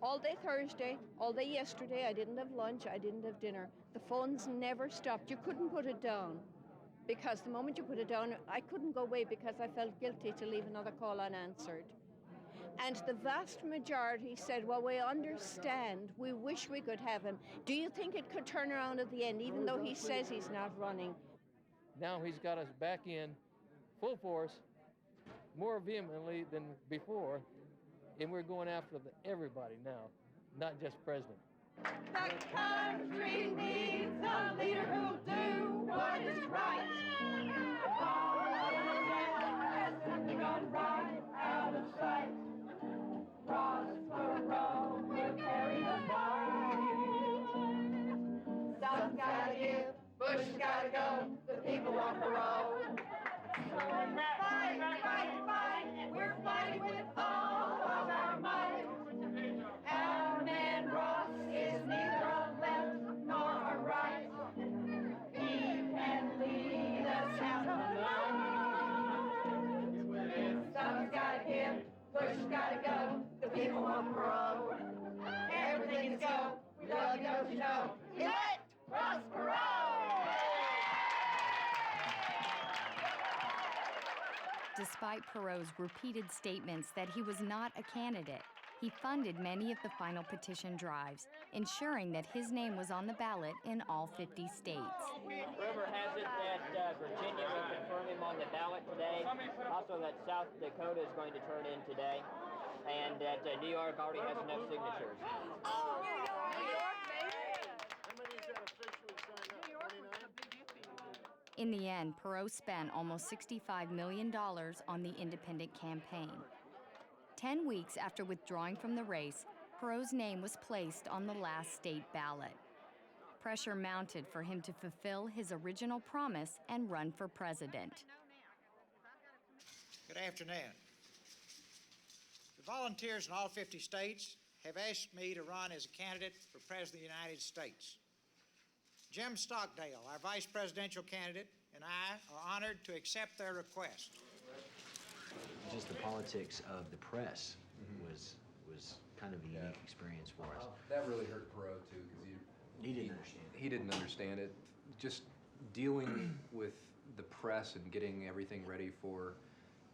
All day Thursday, all day yesterday, I didn't have lunch, I didn't have dinner. The phones never stopped. You couldn't put it down, because the moment you put it down, I couldn't go away because I felt guilty to leave another call unanswered. And the vast majority said, well, we understand, we wish we could have him. Do you think it could turn around at the end, even though he says he's not running? Now he's got us back in full force, more vehemently than before, and we're going after everybody now, not just president. The country needs a leader who'll do what is right. All has simply gone right out of sight. Ross Perot will carry the fight. Something's gotta give, Bush has gotta go, the people want Perot. So fight, fight, fight, we're fighting with all of our might. Our man Ross is neither a left nor a right. He can lead us out of line. Something's gotta give, Bush has gotta go, the people want Perot. Everything is go, we love you, don't you know? Elect Ross Perot! Despite Perot's repeated statements that he was not a candidate, he funded many of the final petition drives, ensuring that his name was on the ballot in all 50 states. Rumor has it that Virginia will confirm him on the ballot today. Also that South Dakota is going to turn in today. And that New York already has enough signatures. Oh, New York! New York, baby! How many is that officially signed up? New York was a big iffy. In the end, Perot spent almost $65 million on the independent campaign. 10 weeks after withdrawing from the race, Perot's name was placed on the last state ballot. Pressure mounted for him to fulfill his original promise and run for president. Good afternoon. The volunteers in all 50 states have asked me to run as a candidate for President of the United States. Jim Stockdale, our vice presidential candidate, and I are honored to accept their request. Just the politics of the press was kind of a unique experience for us. That really hurt Perot too, because he didn't understand it. He didn't understand it. Just dealing with the press and getting everything ready for,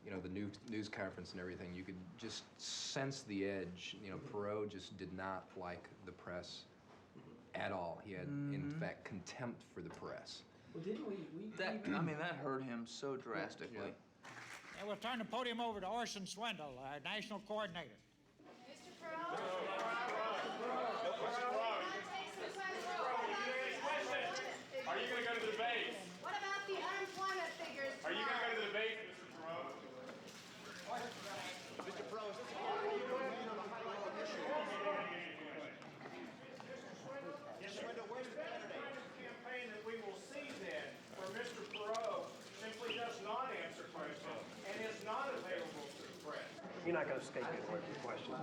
the news conference and everything, you could just sense the edge. Perot just did not like the press at all. He had, in fact, contempt for the press. Well, didn't we that hurt him so drastically. Yeah. And we'll turn the podium over to Orson Swindle, our national coordinator. Mr. Perot? Are you going to go to the debate? What about the unemployment figures? Are you going to go to the debate, Mr. Perot? Mr. Perot, Swindle, where's the campaign that we will see then where Mr. Perot simply does not answer questions and is not available to the press? You're not going to escape getting away from questions.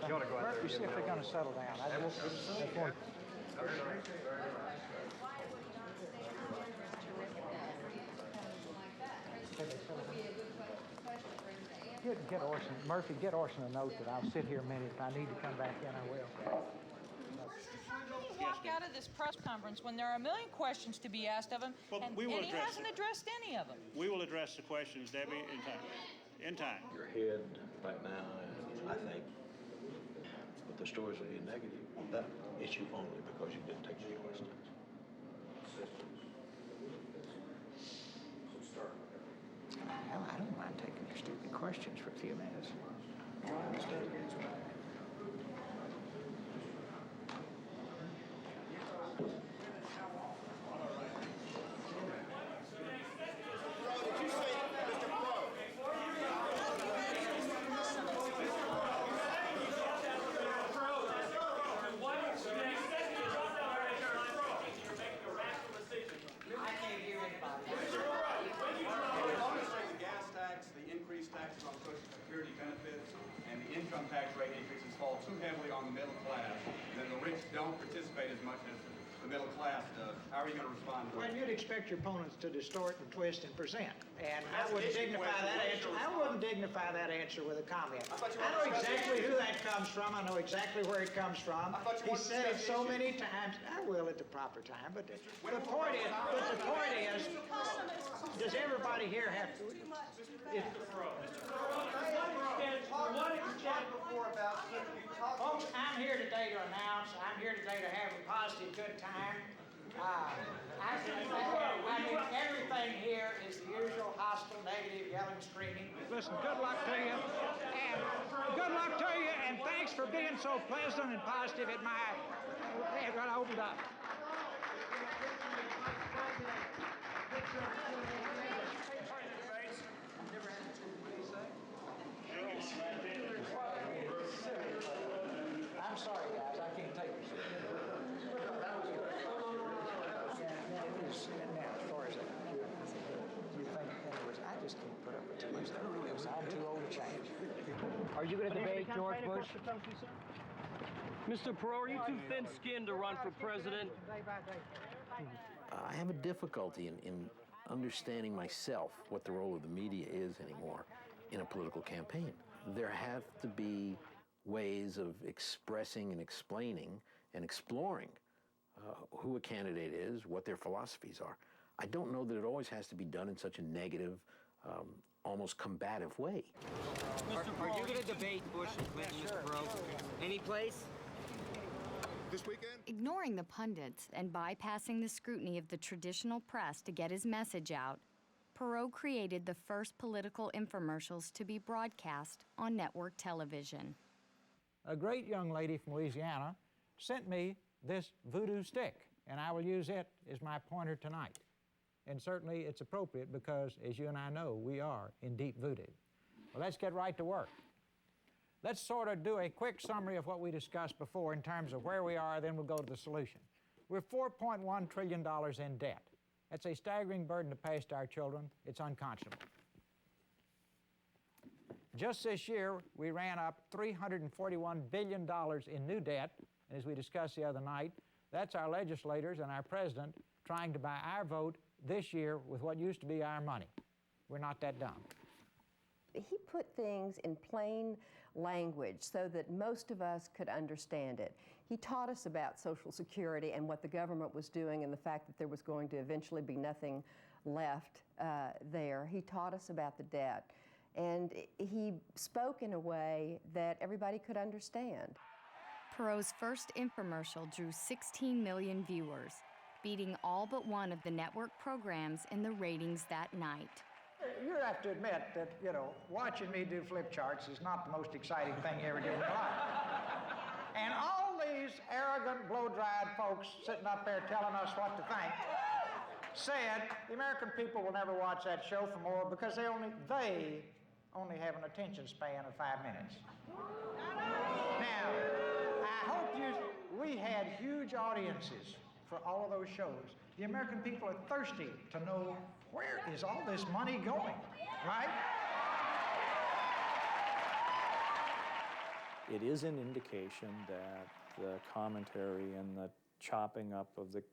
You ought to go out there. Murphy, see if they're going to settle down. Get Orson, Murphy, get Orson a note that I'll sit here a minute. If I need to come back in, I will. Walk out of this press conference when there are a million questions to be asked of him, and he hasn't addressed any of them. We will address the questions, Debbie, in time. In time. Your head right now, and I think with the stories will be negative on that issue only because you didn't take any questions. Hell, I don't mind taking your stupid questions for a few minutes. I understand it. Taxes on Social Security benefits and the income tax rate increases fall to too heavily on the middle class, and then the rich don't participate as much as the middle class does. How are you going to respond to that? Well, you'd expect your opponents to distort and twist and present. And I wouldn't dignify that answer. I wouldn't dignify that answer with a comment. I know exactly who that comes from. I know exactly where it comes from. He said it so many times. I will at the proper time. But the point is, does everybody here have to? Folks, I'm here today to announce, I'm here today to have a positive, good time. I mean, everything here is the usual hostile, negative, yelling, screaming. Listen, good luck to you. And good luck to you, and thanks for being so pleasant and positive at my, when I opened up. I'm sorry, guys, I can't take this. That was good. Yeah, it was, now, as far as that, you think, in other words, I just can't put up with too much. I'm too old to change. Are you going to debate George Bush? Mr. Perot, are you too thin-skinned to run for president? I have a difficulty in understanding myself what the role of the media is anymore in a political campaign. There have to be ways of expressing and explaining and exploring who a candidate is, what their philosophies are. I don't know that it always has to be done in such a negative, almost combative way. Are you going to debate Bush and Clinton, Mr. Perot? Any place? This weekend? Ignoring the pundits and bypassing the scrutiny of the traditional press to get his message out, Perot created the first political infomercials to be broadcast on network television. A great young lady from Louisiana sent me this voodoo stick, and I will use it as my pointer tonight. And certainly it's appropriate because, as you and I know, we are in deep voodoo. Well, let's get right to work. Let's sort of do a quick summary of what we discussed before in terms of where we are, then we'll go to the solution. We're $4.1 trillion in debt. That's a staggering burden to pass to our children. It's unconscionable. Just this year, we ran up $341 billion in new debt, and as we discussed the other night, that's our legislators and our president trying to buy our vote this year with what used to be our money. We're not that dumb. He put things in plain language so that most of us could understand it. He taught us about Social Security and what the government was doing and the fact that there was going to eventually be nothing left there. He taught us about the debt. And he spoke in a way that everybody could understand. Perot's first infomercial drew 16 million viewers, beating all but one of the network programs in the ratings that night. You have to admit that, you know, watching me do flip charts is not the most exciting thing you ever did in your life. And all these arrogant, blow-dried folks sitting up there telling us what to think said the American people will never watch that show for more because they only have an attention span of 5 minutes. Now, I hope we had huge audiences for all of those shows. The American people are thirsty to know where is all this money going, right? It is an indication that the commentary and the chopping up of the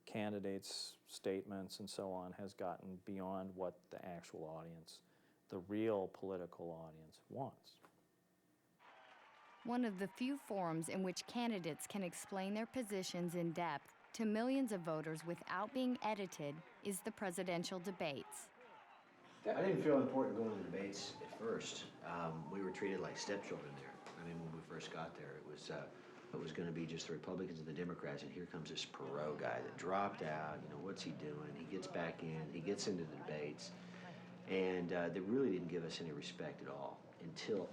candidates' statements and so on has gotten beyond what the actual audience, the real political audience, wants. One of the few forums in which candidates can explain their positions in depth to millions of voters without being edited is the presidential debates. I didn't feel important going to debates at first. We were treated like stepchildren there. I mean, when we first got there, it was going to be just the Republicans and the Democrats, and here comes this Perot guy that dropped out. You know, what's he doing? He gets back in, he gets into the debates, and they really didn't give us any respect at all until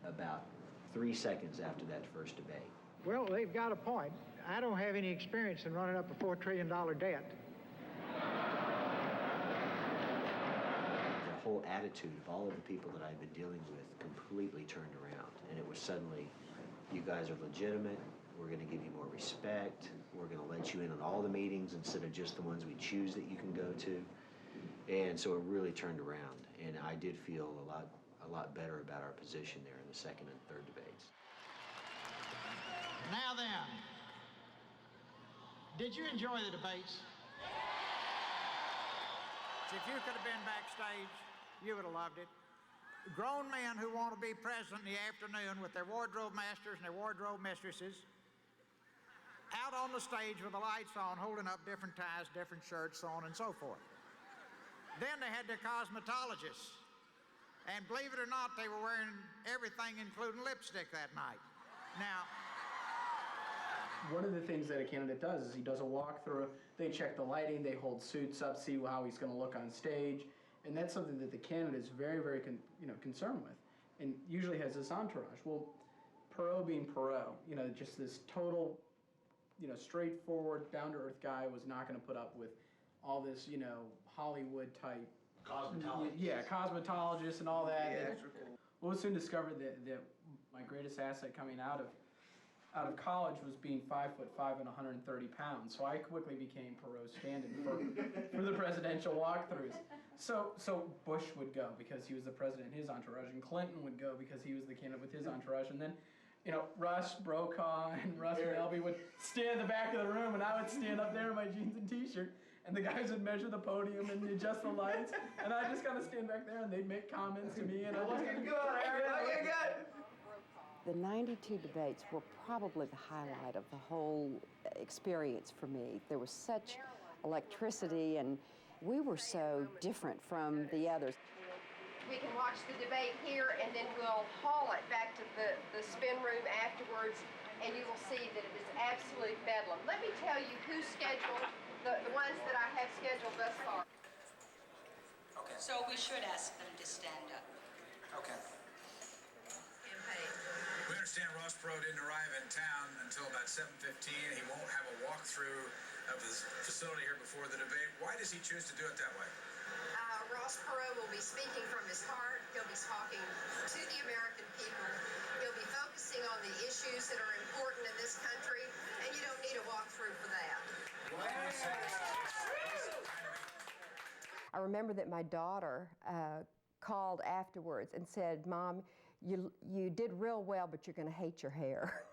about 3 seconds after that first debate. Well, they've got a point. I don't have any experience in running up a $4 trillion debt. The whole attitude of all of the people that I've been dealing with completely turned around, and it was suddenly, you guys are legitimate, we're going to give you more respect, we're going to let you in on all the meetings instead of just the ones we choose that you can go to. And so it really turned around, and I did feel a lot better about our position there in the second and third debates. Now then, did you enjoy the debates? If you could have been backstage, you would have loved it. Grown men who want to be president in the afternoon with their wardrobe masters and their wardrobe mistresses out on the stage with the lights on, holding up different ties, different shirts, so on and so forth. Then they had their cosmetologists. And believe it or not, they were wearing everything, including lipstick that night. Now, one of the things that a candidate does is he does a walkthrough, they check the lighting, they hold suits up, see how he's going to look on stage, and that's something that the candidate is very, very concerned with, and usually has this entourage. Well, Perot being Perot, just this total, straightforward, down-to-earth guy was not going to put up with all this, Hollywood type. Cosmetologist. Yeah, cosmetologist and all that. Yeah, And we'll soon discover that my greatest asset coming out of college was being 5'5" and 130 pounds. So I quickly became Perot's stand-in for the presidential walkthroughs. So Bush would go because he was the president in his entourage, and Clinton would go because he was the candidate with his entourage, and then Russ Brokaw and Russ Melby would stand in the back of the room, and I would stand up there in my jeans and t-shirt, and the guys would measure the podium and adjust the lights, and I just kind of stand back there, and they'd make comments to me, and I just looking good, Aaron, looking good. The 92 debates were probably the highlight of the whole experience for me. There was such electricity, and we were so different from the others. We can watch the debate here, and then we'll haul it back to the spin room afterwards, and you will see that it is absolute bedlam. Let me tell you who's scheduled, the ones that I have scheduled thus far. Okay. So we should ask them to stand up. Okay. We understand Ross Perot didn't arrive in town until about 7:15. He won't have a walkthrough of his facility here before the debate. Why does he choose to do it that way? Ross Perot will be speaking from his heart. He'll be talking to the American people. He'll be focusing on the issues that are important in this country, and you don't need a walkthrough for that. I remember that my daughter called afterwards and said, "Mom, you did real well, but you're going to hate your hair."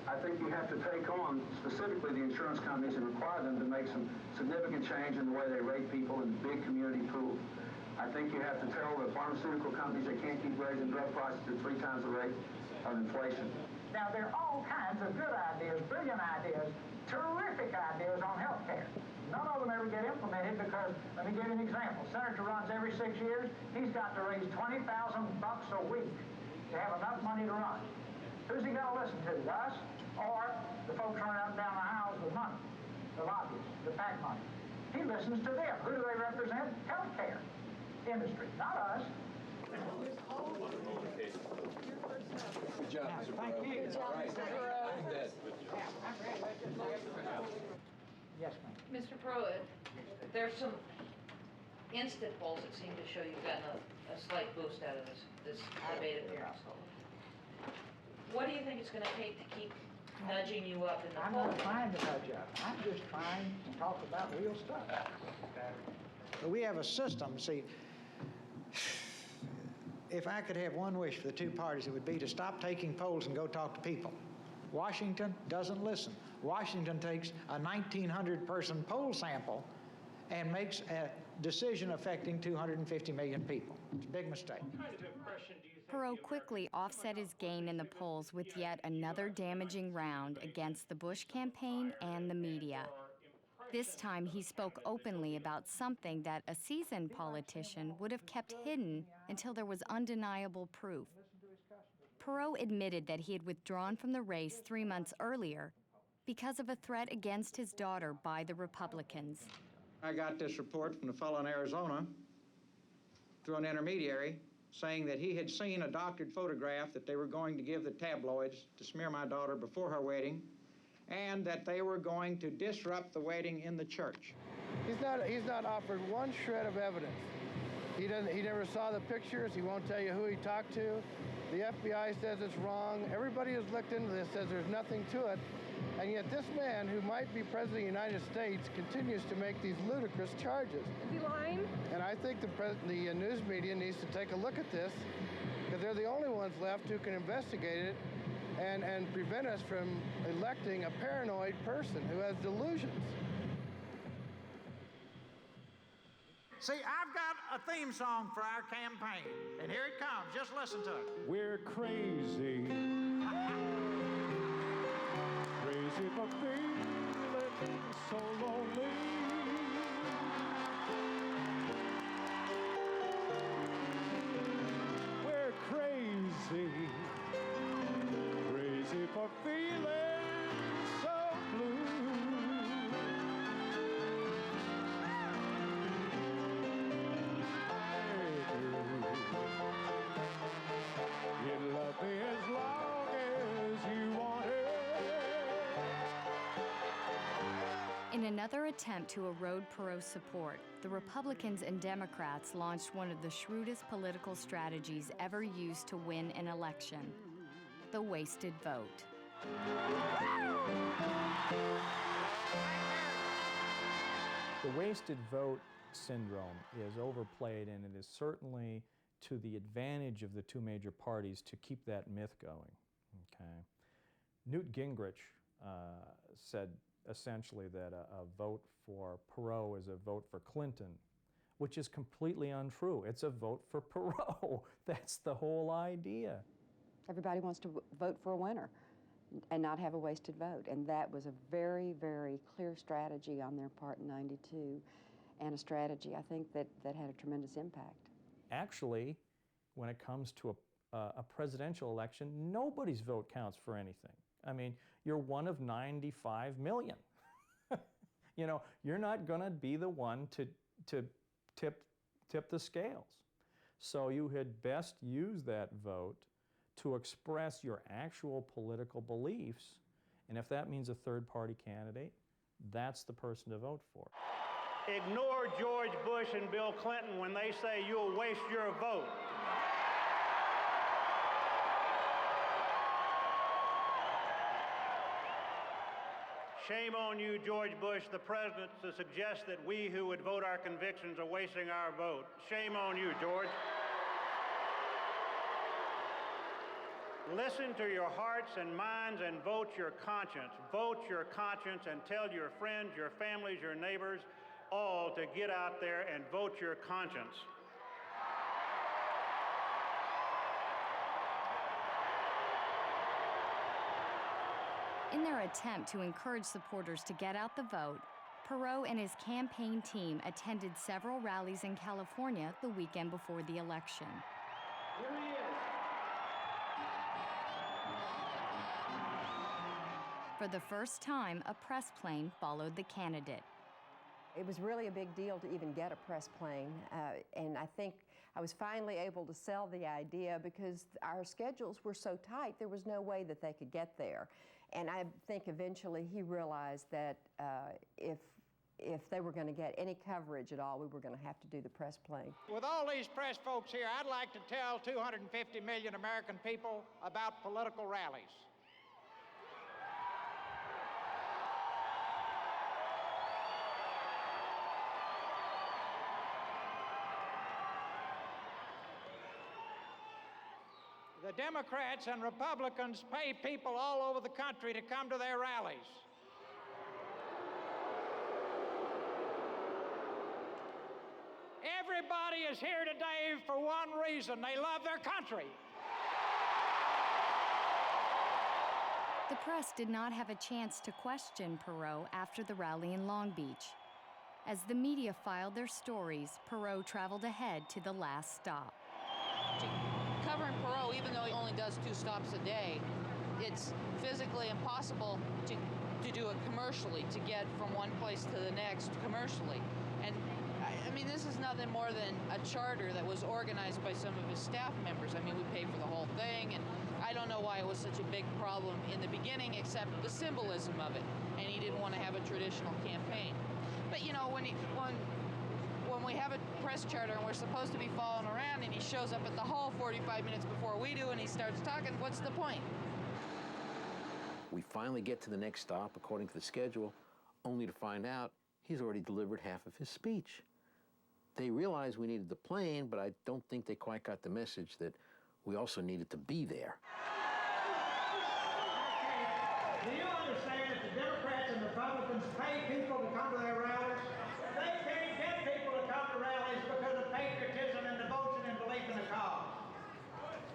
I think you have to take on specifically the insurance companies and require them to make some significant change in the way they rate people in big community pools. I think you have to tell the pharmaceutical companies they can't keep raising drug prices at 3 times the rate of inflation. Now, there are all kinds of good ideas, brilliant ideas, terrific ideas on health care. None of them ever get implemented because, let me give you an example. Senator runs every 6 years. He's got to raise $20,000 a week to have enough money to run. Who's he going to listen to, us or the folks running up and down the aisles with money, the lobbyists, the PAC money? He listens to them. Who do they represent? Health care industry, not us. Good job, Mr. Thank Perot. you. Good job, Right. Mr. Perot. Good. Yes, ma'am. Mr. Perot, there's some instant polls that seem to show you've gotten a slight boost out of this debate appearance. What do you think it's going to take to keep nudging you up in the polls? I'm not trying to nudge up. I'm just trying to talk about real stuff. But we have a system, see, if I could have one wish for the two parties, it would be to stop taking polls and go talk to people. Washington doesn't listen. Washington takes a 1,900-person poll sample and makes a decision affecting 250 million people. It's a big mistake. Perot quickly offset his gain in the polls with yet another damaging round against the Bush campaign and the media. This time he spoke openly about something that a seasoned politician would have kept hidden until there was undeniable proof. Perot admitted that he had withdrawn from the race 3 months earlier because of a threat against his daughter by the Republicans. I got this report from the fellow in Arizona through an intermediary saying that he had seen a doctored photograph that they were going to give the tabloids to smear my daughter before her wedding, and that they were going to disrupt the wedding in the church. He's not offered one shred of evidence. He never saw the pictures. He won't tell you who he talked to. The FBI says it's wrong. Everybody who's looked into this says there's nothing to it. And yet this man, who might be President of the United States, continues to make these ludicrous charges. Is he lying? And I think the news media needs to take a look at this, because they're the only ones left who can investigate it and prevent us from electing a paranoid person who has delusions. See, I've got a theme song for our campaign, and here it comes. Just listen to it. We're crazy. Crazy for feeling so lonely. We're crazy. Crazy for feeling so blue. You'd love me as long as you wanted. In another attempt to erode Perot's support, the Republicans and Democrats launched one of the shrewdest political strategies ever used to win an election: the wasted vote. The wasted vote syndrome is overplayed, and it is certainly to the advantage of the two major parties to keep that myth going. Okay. Newt Gingrich said essentially that a vote for Perot is a vote for Clinton, which is completely untrue. It's a vote for Perot. That's the whole idea. Everybody wants to vote for a winner and not have a wasted vote. And that was a very, very clear strategy on their part in '92, and a strategy, I think, that had a tremendous impact. Actually, when it comes to a presidential election, nobody's vote counts for anything. I mean, you're one of 95 million. You know, you're not going to be the one to tip the scales. So you had best use that vote to express your actual political beliefs, and if that means a third-party candidate, that's the person to vote for. Ignore George Bush and Bill Clinton when they say you'll waste your vote. Shame on you, George Bush, the president, to suggest that we who would vote our convictions are wasting our vote. Shame on you, George. Listen to your hearts and minds and vote your conscience. Vote your conscience and tell your friends, your families, your neighbors, all to get out there and vote your conscience. In their attempt to encourage supporters to get out the vote, Perot and his campaign team attended several rallies in California the weekend before the election. Here he is. For the first time, a press plane followed the candidate. It was really a big deal to even get a press plane, and I think I was finally able to sell the idea because our schedules were so tight, there was no way that they could get there. And I think eventually he realized that if they were going to get any coverage at all, we were going to have to do the press plane. With all these press folks here, I'd like to tell 250 million American people about political rallies. The Democrats and Republicans pay people all over the country to come to their rallies. Everybody is here today for one reason: they love their country. The press did not have a chance to question Perot after the rally in Long Beach. As the media filed their stories, Perot traveled ahead to the last stop. Covering Perot, even though he only does 2 stops a day, it's physically impossible to do it commercially, to get from one place to the next commercially. And I mean, this is nothing more than a charter that was organized by some of his staff members. I mean, we paid for the whole thing, and I don't know why it was such a big problem in the beginning, except the symbolism of it, and he didn't want to have a traditional campaign. But you know, when we have a press charter and we're supposed to be following around and he shows up at the hall 45 minutes before we do and he starts talking, what's the point? We finally get to the next stop according to the schedule, only to find out he's already delivered half of his speech. They realized we needed the plane, but I don't think they quite got the message that we also needed to be there. Do you understand that the Democrats and Republicans pay people to come to their rallies? They can't get people to come to rallies because of patriotism and devotion and belief in the cause.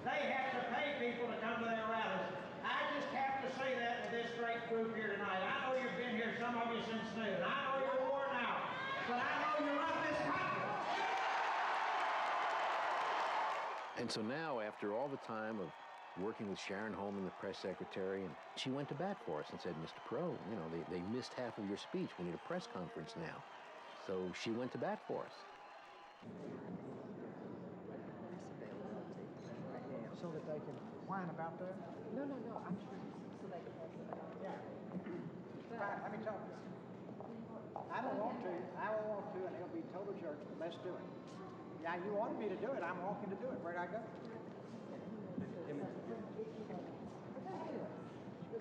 They have to pay people to come to their rallies. I just have to say that to this great group here tonight. I know you've been here, some of you, since noon. I know you're worn out, but I know you love this country. And so now, after all the time of working with Sharon Holman, the press secretary, and she went to bat for us and said, Mr. Perot, you know, they missed half of your speech. We need a press conference now. So she went to bat for us. So that they can whine about that? No, I'm sure. So they can pass it on. Yeah. Right, let me talk to you. I don't want to. I will want to, and he'll be a total jerk, but let's do it. Yeah, you wanted me to do it. I'm walking to do it. Where'd I go?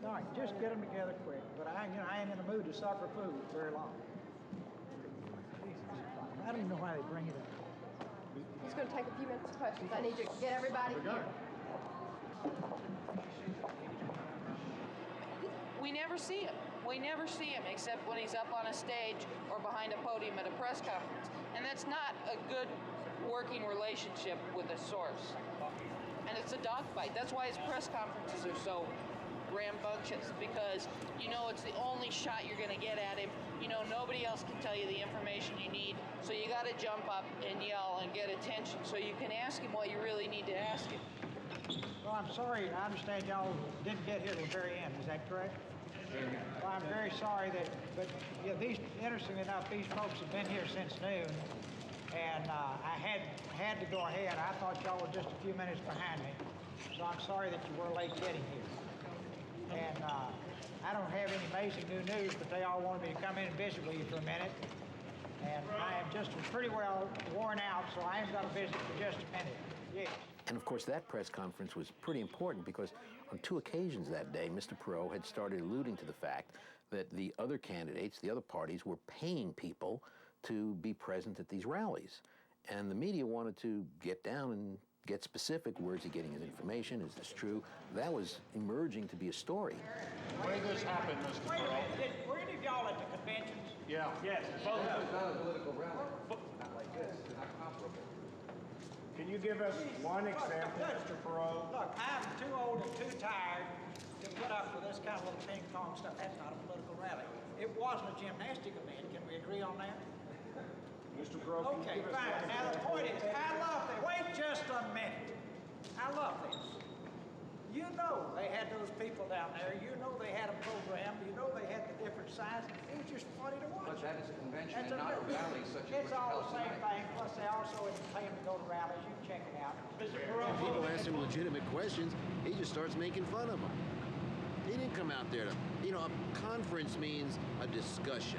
All right, just get them together quick. But I ain't in the mood to suffer food very long. I don't even know why they bring it up. It's going to take a few minutes of questions. I need to get everybody here. We never see him. We never see him except when he's up on a stage or behind a podium at a press conference. And that's not a good working relationship with a source. And it's a dogfight. That's why his press conferences are so rambunctious, because you know it's the only shot you're going to get at him. You know nobody else can tell you the information you need, so you got to jump up and yell and get attention so you can ask him what you really need to ask him. Well, I'm sorry. I understand y'all didn't get here to the very end. Is that correct? Well, I'm very sorry that, but yeah, interestingly enough, these folks have been here since noon, and I had to go ahead. I thought y'all were just a few minutes behind me, so I'm sorry that you were late getting here. And I don't have any amazing new news, but they all wanted me to come in and visit with you for a minute. And I am just pretty well worn out, so I am going to visit for just a minute. Yes. And of course, that press conference was pretty important because on 2 occasions that day, Mr. Perot had started alluding to the fact that the other candidates, the other parties, were paying people to be present at these rallies. And the media wanted to get down and get specific. Where's he getting his information? Is this true? That was emerging to be a story. Where did this happen, Mr. Perot? Were any of y'all at the conventions? Yeah. Yes. Both. Yeah, it's not a political rally. Not like this. It's not comparable. Can you give us one example, Mr. Perot? Look, I'm too old and too tired to put up with this kind of little ping pong stuff. That's not a political rally. It wasn't a gymnastic event. Can we agree on that? Mr. Perot, okay, fine. Now the point is, I love this. Wait just a minute. I love this. You know they had those people down there. You know they had a program. You know they had the different sizes. It was just funny to watch. But that is a convention and not a rally such as it's all the same thing. Plus, they also pay them to go to rallies. You can check it out. Mr. Perot, people ask him legitimate questions, he just starts making fun of them. He didn't come out there to, you know, a conference means a discussion.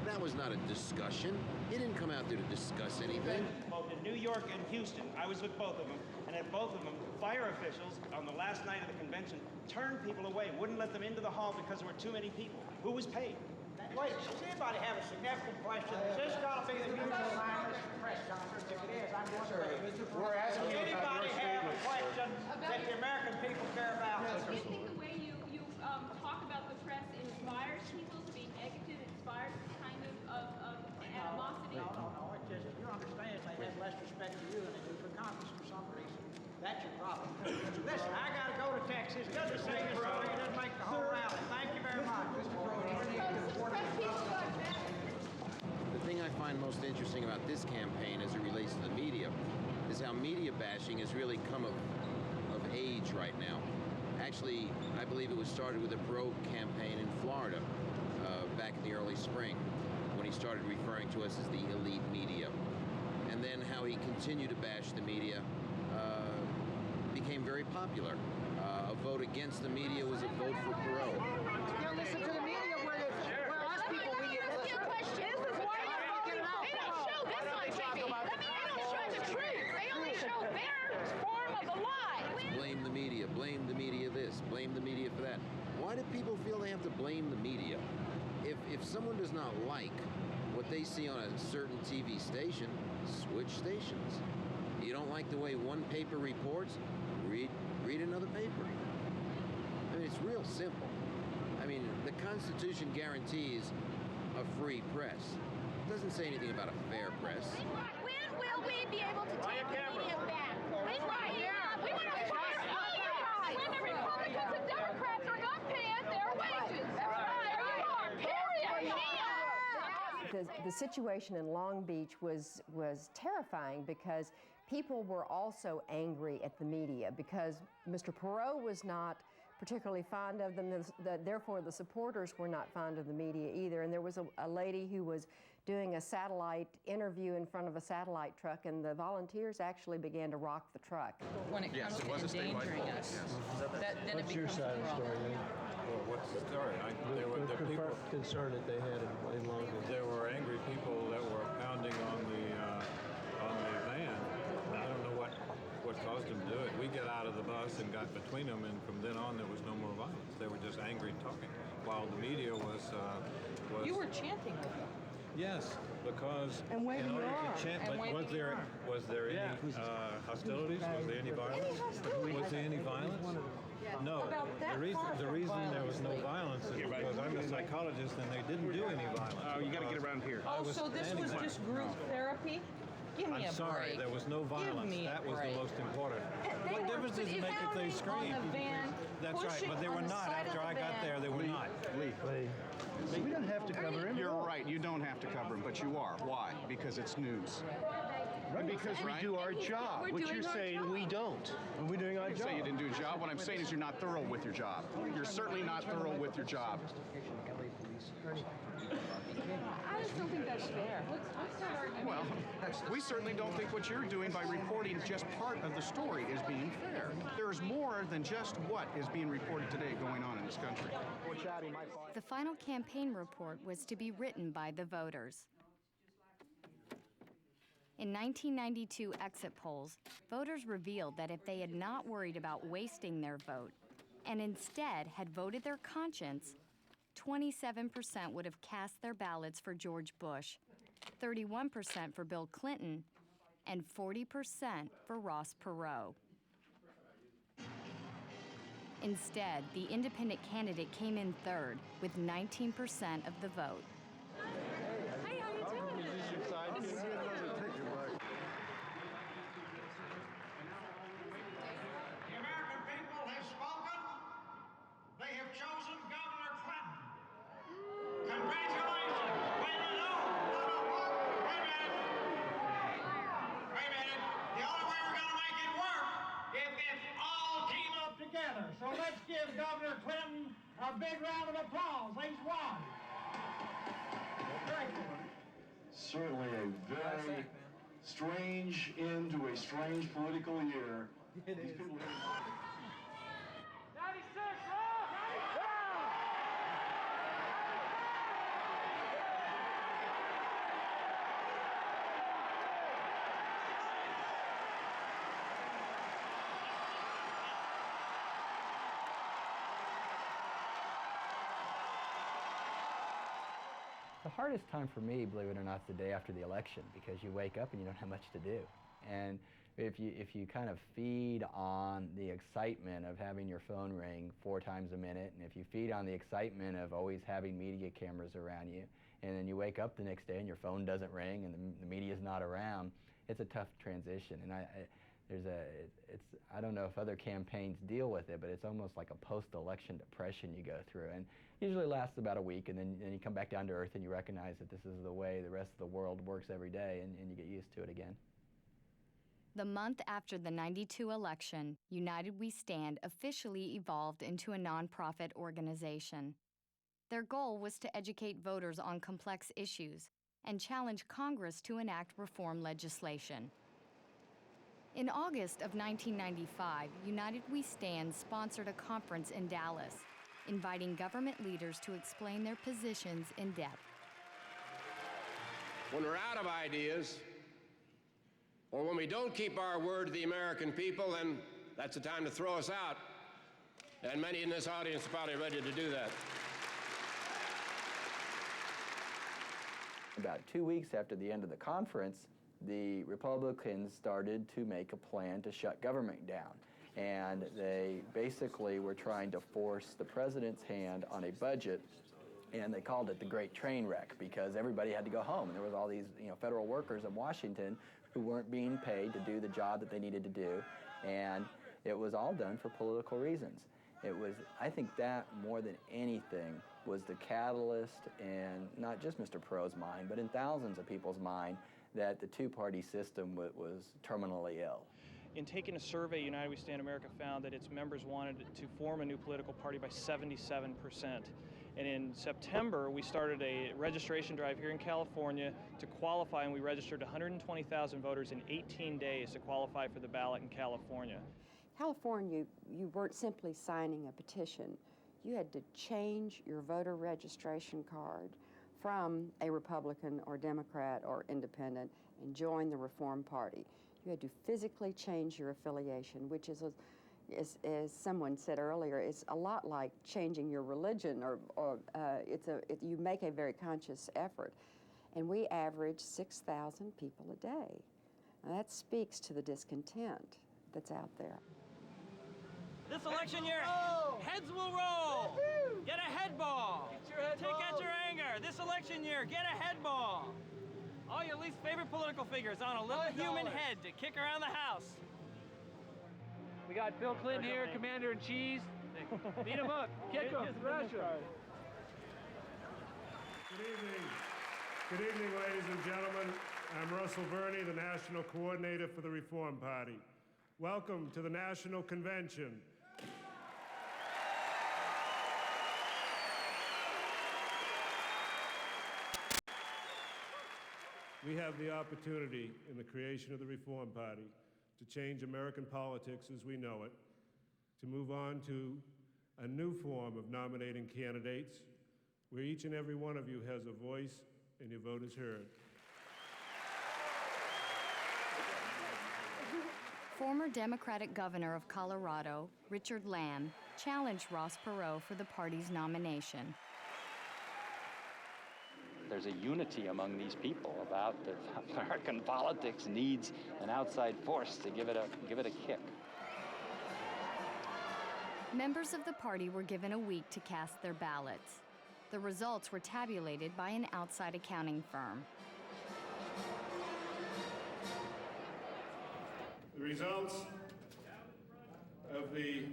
That was not a discussion. He didn't come out there to discuss anything. Both in New York and Houston, I was with both of them, and at both of them, fire officials on the last night of the convention turned people away, wouldn't let them into the hall because there were too many people. Who was paid? Wait, does anybody have a significant question? Is this going to be the mutual mindless press conference? If it is, I'm going to leave. We're asking Does anybody have a question about that the American people care about? Do you think the way you talk about the press inspires people to be negative, inspires this kind of animosity? No. It's just, you understand they have less respect for you than they do for Congress for some reason. That's your problem. Listen, I got to go to Texas. Good to see you, so you didn't make the whole rally. Thank you very much. The thing I find most interesting about this campaign as it relates to the media is how media bashing has really come of age right now. Actually, I believe it was started with the Perot campaign in Florida back in the early spring when he started referring to us as the elite media. And then how he continued to bash the media became very popular. A vote against the media was a vote for Perot. You listen to the media where us people, we need to listen. This is why they don't show this on TV. I mean, they don't show the truth. They only show their form of the lie. Blame the media this, blame the media for that. Why do people feel they have to blame the media? If someone does not like what they see on a certain TV station, switch stations. You don't like the way one paper reports, read another paper. I mean, it's real simple. The Constitution guarantees a free press. It doesn't say anything about a fair press. When will we be able to take the media back? We want to fire all you guys. When the Republicans and Democrats are not paying their wages. That's right. There you are. Period. The situation in Long Beach was terrifying because people were also angry at the media because Mr. Perot was not particularly fond of them. Therefore, the supporters were not fond of the media either. And there was a lady who was doing a satellite interview in front of a satellite truck, and the volunteers actually began to rock the truck. When it comes to endangering us, then it What's your becomes side a of the problem. story, then? Well, what's the story? The concern that they had in Long Beach. There were angry people that were pounding on the van. I don't know what caused them to do it. We got out of the bus and got between them, and from then on there was no more violence. They were just angry talking, while the media was. You were chanting with them. Yes, because And waving in order your to arm. chant, And but waving was there any hostilities? Was there any violence? Was there any violence? No. About that The reason there was no violence is because I'm a psychologist and they didn't do any violence. Oh, you got to get around here. Oh, so this was just group therapy? Give me a break. I'm sorry, there was no violence. That was the most important. What difference does it make if they scream? That's right, but they were not. After I got there, they were not. Lee. We don't have to cover him. You're right. You don't have to cover him, but you are. Why? Because it's news. Right. Because we do our job, which you're saying we don't. And we're doing our job. Say you didn't do your job. What I'm saying is you're not thorough with your job. You're certainly not thorough with your job. I just don't think that's fair. Let's not argue. Well, we certainly don't think what you're doing by reporting just part of the story is being fair. There is more than just what is being reported today going on in this country. The final campaign report was to be written by the voters. In 1992 exit polls, voters revealed that if they had not worried about wasting their vote and instead had voted their conscience, 27% would have cast their ballots for George Bush, 31% for Bill Clinton, and 40% for Ross Perot. Instead, the independent candidate came in third with 19% of the vote. Hey, how you doing? The American people have spoken. They have chosen Governor Clinton. Congratulations. Wait a minute. No. Wait a minute. Wait a minute. The only way we're going to make it work if all team up together. So let's give Governor Clinton a big round of applause. He's won. Thank you. Certainly a very strange end to a strange political year. These people have... 96, Ross! The hardest time for me, believe it or not, is the day after the election, because you wake up and you don't have much to do. And if you kind of feed on the excitement of having your phone ring 4 times a minute, and if you feed on the excitement of always having media cameras around you, and then you wake up the next day and your phone doesn't ring and the media's not around, it's a tough transition. And I don't know if other campaigns deal with it, but it's almost like a post-election depression you go through. And usually lasts about a week, and then you come back down to earth and you recognize that this is the way the rest of the world works every day, and you get used to it again. The month after the '92 election, United We Stand officially evolved into a nonprofit organization. Their goal was to educate voters on complex issues and challenge Congress to enact reform legislation. In August of 1995, United We Stand sponsored a conference in Dallas, inviting government leaders to explain their positions in depth. When we're out of ideas, or when we don't keep our word to the American people, then that's the time to throw us out. And many in this audience are probably ready to do that. About 2 weeks after the end of the conference, the Republicans started to make a plan to shut government down. And they basically were trying to force the president's hand on a budget And they called it the Great Train Wreck because everybody had to go home. And there was all these, federal workers in Washington who weren't being paid to do the job that they needed to do. And it was all done for political reasons. It was, I think that more than anything was the catalyst in not just Mr. Perot's mind, but in thousands of people's mind that the two-party system was terminally ill. In taking a survey, United We Stand America found that its members wanted to form a new political party by 77%. And in September, we started a registration drive here in California to qualify, and we registered 120,000 voters in 18 days to qualify for the ballot in California. California, you weren't simply signing a petition. You had to change your voter registration card from a Republican or Democrat or Independent and join the Reform Party. You had to physically change your affiliation, which is, as someone said earlier, it's a lot like changing your religion, you make a very conscious effort. And we average 6,000 people a day. Now, that speaks to the discontent that's out there. This election year, heads will roll. Get a head ball. Take out your anger. This election year, get a head ball. All your least favorite political figures on a little human head to kick around the house. We got Bill Clinton here, Commander-in-Chief. Beat him up. Kick him. Russia. Good evening. Good evening, ladies and gentlemen. I'm Russell Verney, the National Coordinator for the Reform Party. Welcome to the National Convention. We have the opportunity in the creation of the Reform Party to change American politics as we know it, to move on to a new form of nominating candidates where each and every one of you has a voice and your vote is heard. Former Democratic Governor of Colorado, Richard Lamb, challenged Ross Perot for the party's nomination. There's a unity among these people about that American politics needs an outside force to give it a kick. Members of the party were given a week to cast their ballots. The results were tabulated by an outside accounting firm. The results of the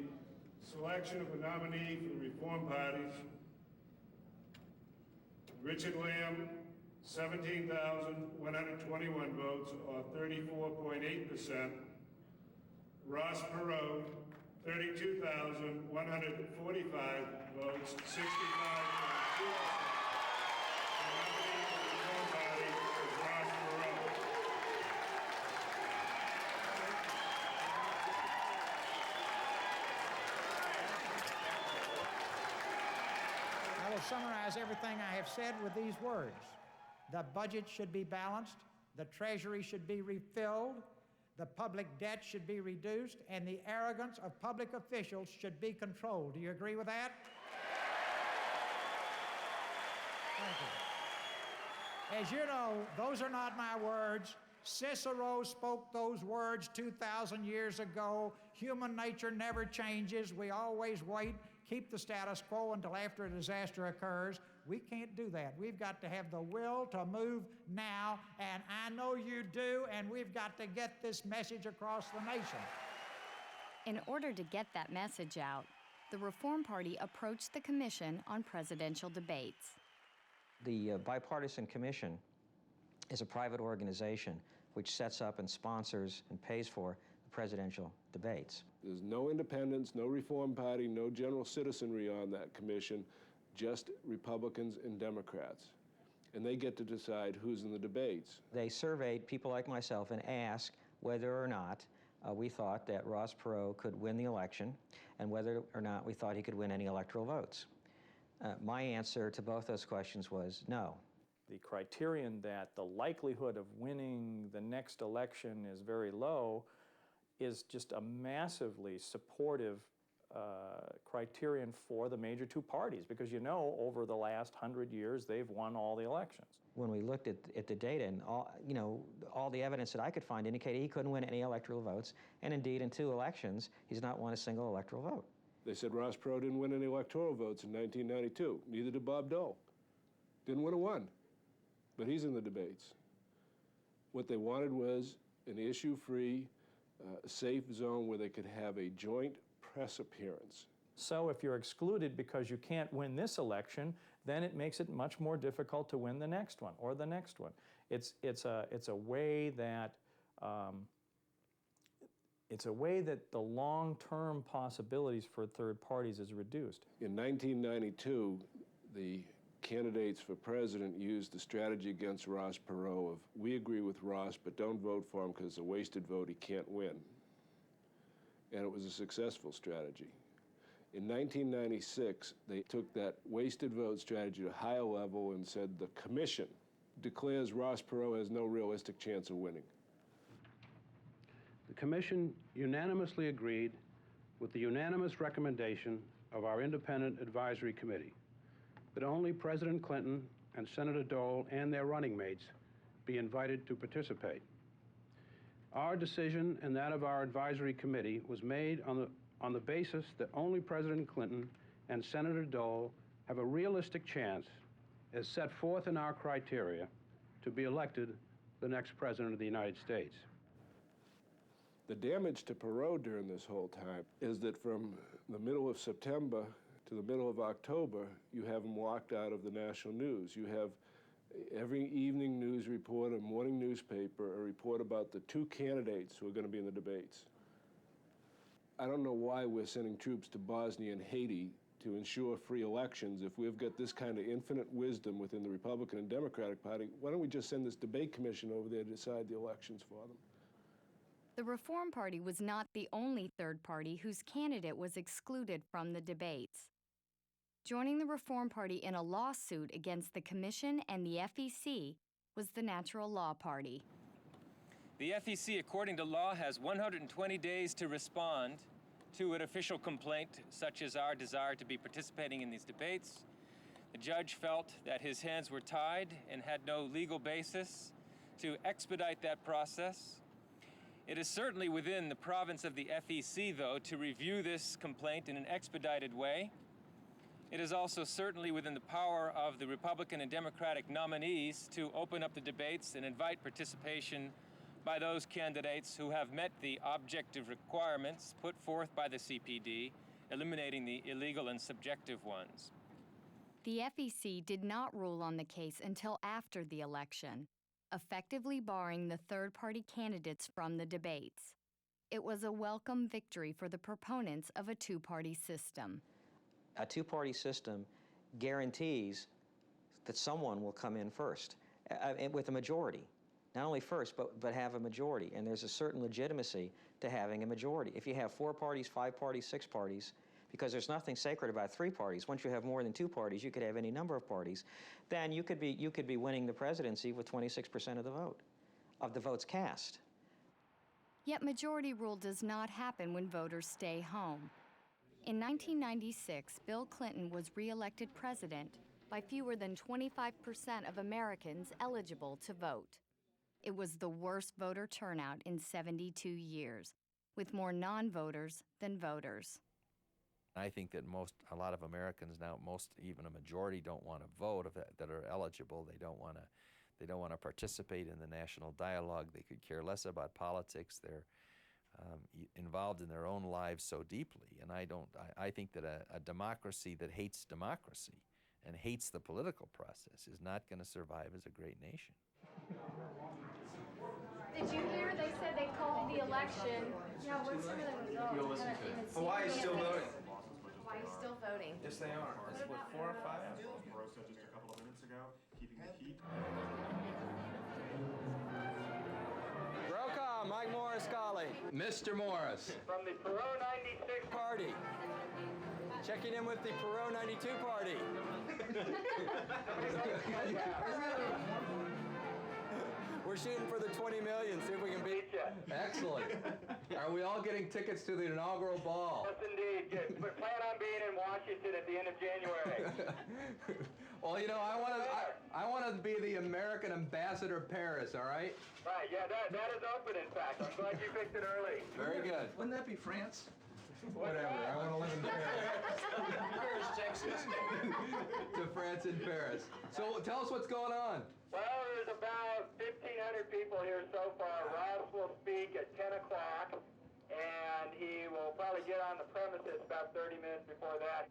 selection of the nominee for the Reform Parties: Richard Lamb, 17,121 votes, or 34.8%. Ross Perot, 32,145 votes, 65.2%. The nominee for the Reform Party is Ross Perot. I will summarize everything I have said with these words. The budget should be balanced, the treasury should be refilled, the public debt should be reduced, and the arrogance of public officials should be controlled. Do you agree with that? Thank you. As you know, those are not my words. Cicero spoke those words 2,000 years ago. Human nature never changes. We always wait, keep the status quo until after a disaster occurs. We can't do that. We've got to have the will to move now, and I know you do, and we've got to get this message across the nation. In order to get that message out, the Reform Party approached the Commission on Presidential Debates. The Bipartisan Commission is a private organization which sets up and sponsors and pays for the presidential debates. There's no independents, no Reform Party, no general citizenry on that commission, just Republicans and Democrats. And they get to decide who's in the debates. They surveyed people like myself and asked whether or not we thought that Ross Perot could win the election and whether or not we thought he could win any electoral votes. My answer to both those questions was no. The criterion that the likelihood of winning the next election is very low is just a massively supportive criterion for the major two parties, because you know over the last 100 years they've won all the elections. When we looked at the data, and all the evidence that I could find indicated he couldn't win any electoral votes, and indeed in 2 elections he's not won a single electoral vote. They said Ross Perot didn't win any electoral votes in 1992. Neither did Bob Dole. Didn't win a one, but he's in the debates. What they wanted was an issue-free, safe zone where they could have a joint press appearance. So if you're excluded because you can't win this election, then it makes it much more difficult to win the next one or the next one. It's a way that the long-term possibilities for third parties is reduced. In 1992, the candidates for president used the strategy against Ross Perot of, we agree with Ross, but don't vote for him because it's a wasted vote, he can't win. And it was a successful strategy. In 1996, they took that wasted vote strategy to a higher level and said the commission declares Ross Perot has no realistic chance of winning. The commission unanimously agreed with the unanimous recommendation of our independent advisory committee that only President Clinton and Senator Dole and their running mates be invited to participate. Our decision and that of our advisory committee was made on the basis that only President Clinton and Senator Dole have a realistic chance, as set forth in our criteria, to be elected the next President of the United States. The damage to Perot during this whole time is that from the middle of September to the middle of October, you have him locked out of the national news. You have every evening news report, a morning newspaper, a report about the two candidates who are going to be in the debates. I don't know why we're sending troops to Bosnia and Haiti to ensure free elections if we've got this kind of infinite wisdom within the Republican and Democratic Party. Why don't we just send this debate commission over there to decide the elections for them? The Reform Party was not the only third party whose candidate was excluded from the debates. Joining the Reform Party in a lawsuit against the Commission and the FEC was the Natural Law Party. The FEC, according to law, has 120 days to respond to an official complaint, such as our desire to be participating in these debates. The judge felt that his hands were tied and had no legal basis to expedite that process. It is certainly within the province of the FEC, though, to review this complaint in an expedited way. It is also certainly within the power of the Republican and Democratic nominees to open up the debates and invite participation by those candidates who have met the objective requirements put forth by the CPD, eliminating the illegal and subjective ones. The FEC did not rule on the case until after the election, effectively barring the third-party candidates from the debates. It was a welcome victory for the proponents of a two-party system. A two-party system guarantees that someone will come in first with a majority. Not only first, but have a majority. And there's a certain legitimacy to having a majority. If you have 4 parties, 5 parties, 6 parties, because there's nothing sacred about 3 parties. Once you have more than 2 parties, you could have any number of parties. Then you could be winning the presidency with 26% of the vote, of the votes cast. Yet majority rule does not happen when voters stay home. In 1996, Bill Clinton was re-elected president by fewer than 25% of Americans eligible to vote. It was the worst voter turnout in 72 years, with more non-voters than voters. I think that a lot of Americans now, even a majority, don't want to vote that are eligible. They don't want to participate in the national dialogue. They could care less about politics. They're involved in their own lives so deeply. And I think that a democracy that hates democracy and hates the political process is not going to survive as a great nation. Did you hear they said they called the election? Yeah, what's some of the results? You'll listen to it. Hawaii's still voting. Hawaii's still voting. Yes, they are. It's what, 4 or 5? Ross Perot said just a couple of minutes ago, keeping the heat. Roll call, Mike Morris calling. Mr. Morris. From the Perot 96 party. Checking in with the Perot 92 party. We're shooting for the 20 million, see if we can beat you. Excellent. Are we all getting tickets to the inaugural ball? Yes, indeed. We plan on being in Washington at the end of January. Well, you know, I want to be the American ambassador of Paris, all right? Right, yeah, that is open, in fact. I'm glad you picked it early. Very good. Wouldn't that be France? Whatever, I want to live in Paris. Paris, Texas. To France and Paris. So tell us what's going on. Well, there's about 1,500 people here so far. Ross will speak at 10 o'clock, and he will probably get on the premises about 30 minutes before that.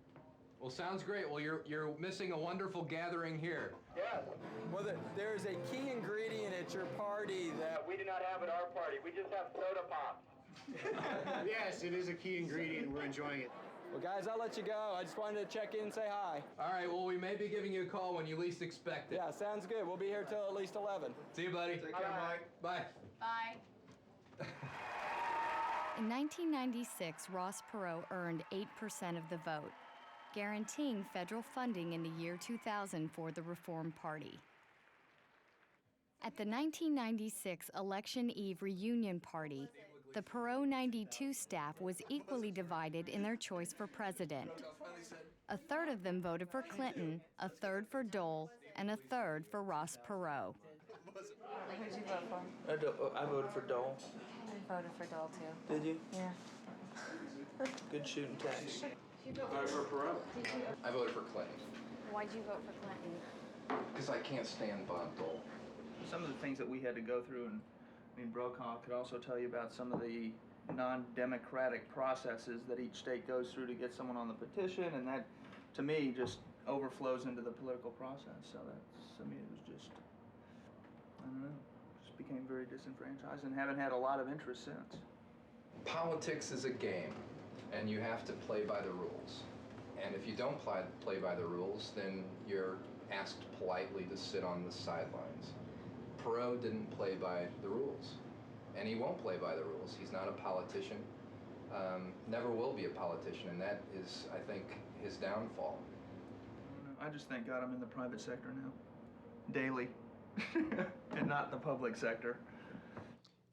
Well, sounds great. Well, you're missing a wonderful gathering here. Yes. Well, there's a key ingredient at your party that... We do not have at our party. We just have soda pops. Yes, it is a key ingredient. We're enjoying it. Well, guys, I'll let you go. I just wanted to check in and say hi. All right, well, we may be giving you a call when you least expect it. Yeah, sounds good. We'll be here till at least 11. See you, buddy. Take care, Mike. Bye. Bye. In 1996, Ross Perot earned 8% of the vote, guaranteeing federal funding in the year 2000 for the Reform Party. At the 1996 Election Eve reunion party, the Perot 92 staff was equally divided in their choice for president. A third of them voted for Clinton, a third for Dole, and a third for Ross Perot. Who'd you vote for? I voted for Dole. I voted for Dole, too. Did you? Yeah. Good shooting tax. You voted for Perot. I voted for Clinton Why'd you vote for Clinton? because I can't stand Bob Dole. Some of the things that we had to go through, and I mean, Brokaw could also tell you about some of the non-democratic processes that each state goes through to get someone on the petition, and that, to me, just overflows into the political process. So that's, I mean, it was just, I don't know, just became very disenfranchised and haven't had a lot of interest since. Politics is a game, and you have to play by the rules. And if you don't play by the rules, then you're asked politely to sit on the sidelines. Perot didn't play by the rules, and he won't play by the rules. He's not a politician, never will be a politician, and that is, I think, his downfall. I just thank God I'm in the private sector now, daily, and not the public sector.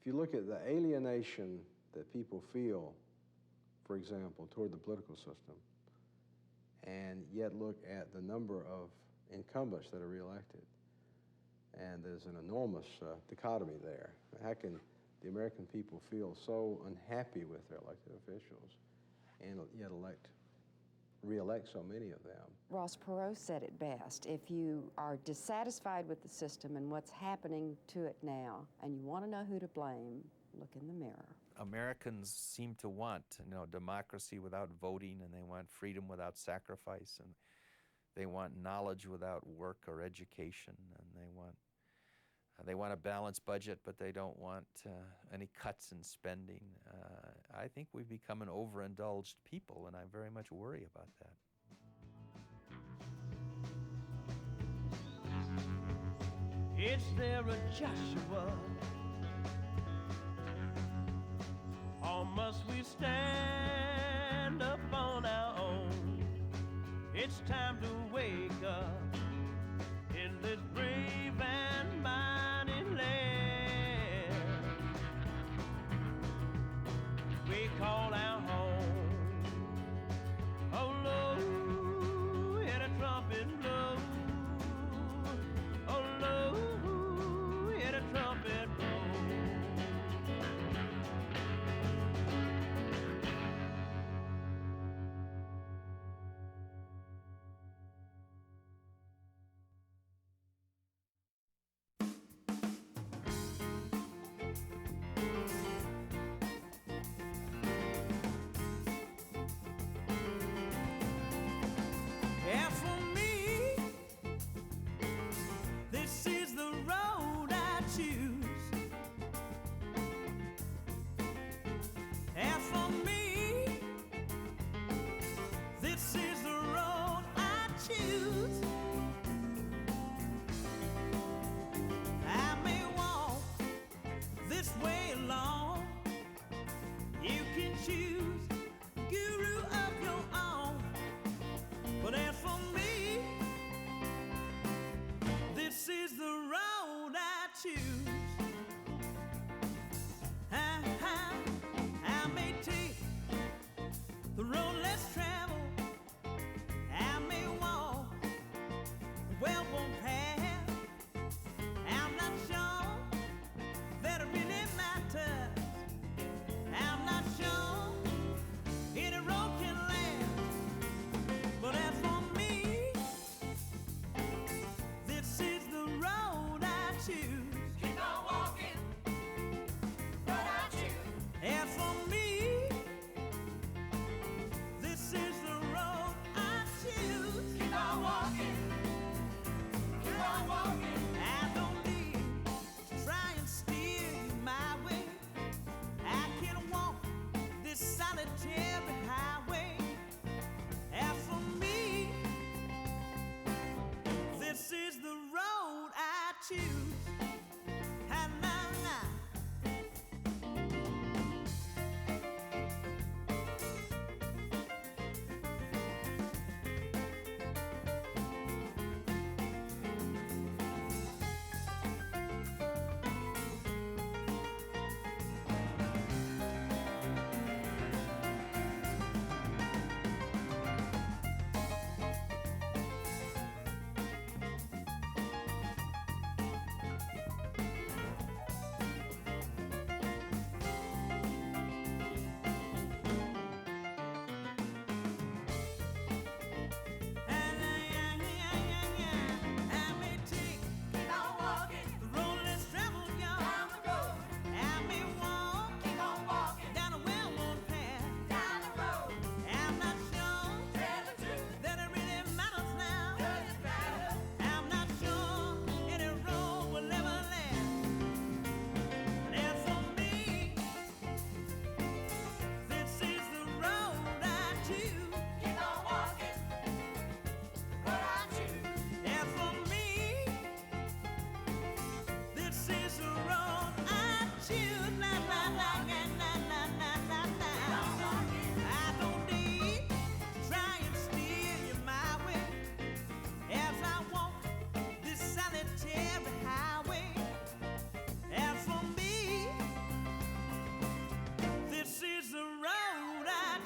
If you look at the alienation that people feel, for example, toward the political system, and yet look at the number of incumbents that are reelected, and there's an enormous dichotomy there. How can the American people feel so unhappy with their elected officials and yet re-elect so many of them? Ross Perot said it best. If you are dissatisfied with the system and what's happening to it now, and you want to know who to blame, look in the mirror. Americans seem to want, democracy without voting, and they want freedom without sacrifice, and they want knowledge without work or education, and they want a balanced budget, but they don't want any cuts in spending. I think we've become an overindulged people, and I very much worry about that. Is there a Joshua? Or must we stand up on our own? It's time to wake up in this brave and mighty land. We call our home. Oh, Lord, hear the trumpet blow. Oh, Lord, hear the trumpet blow.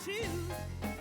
choose.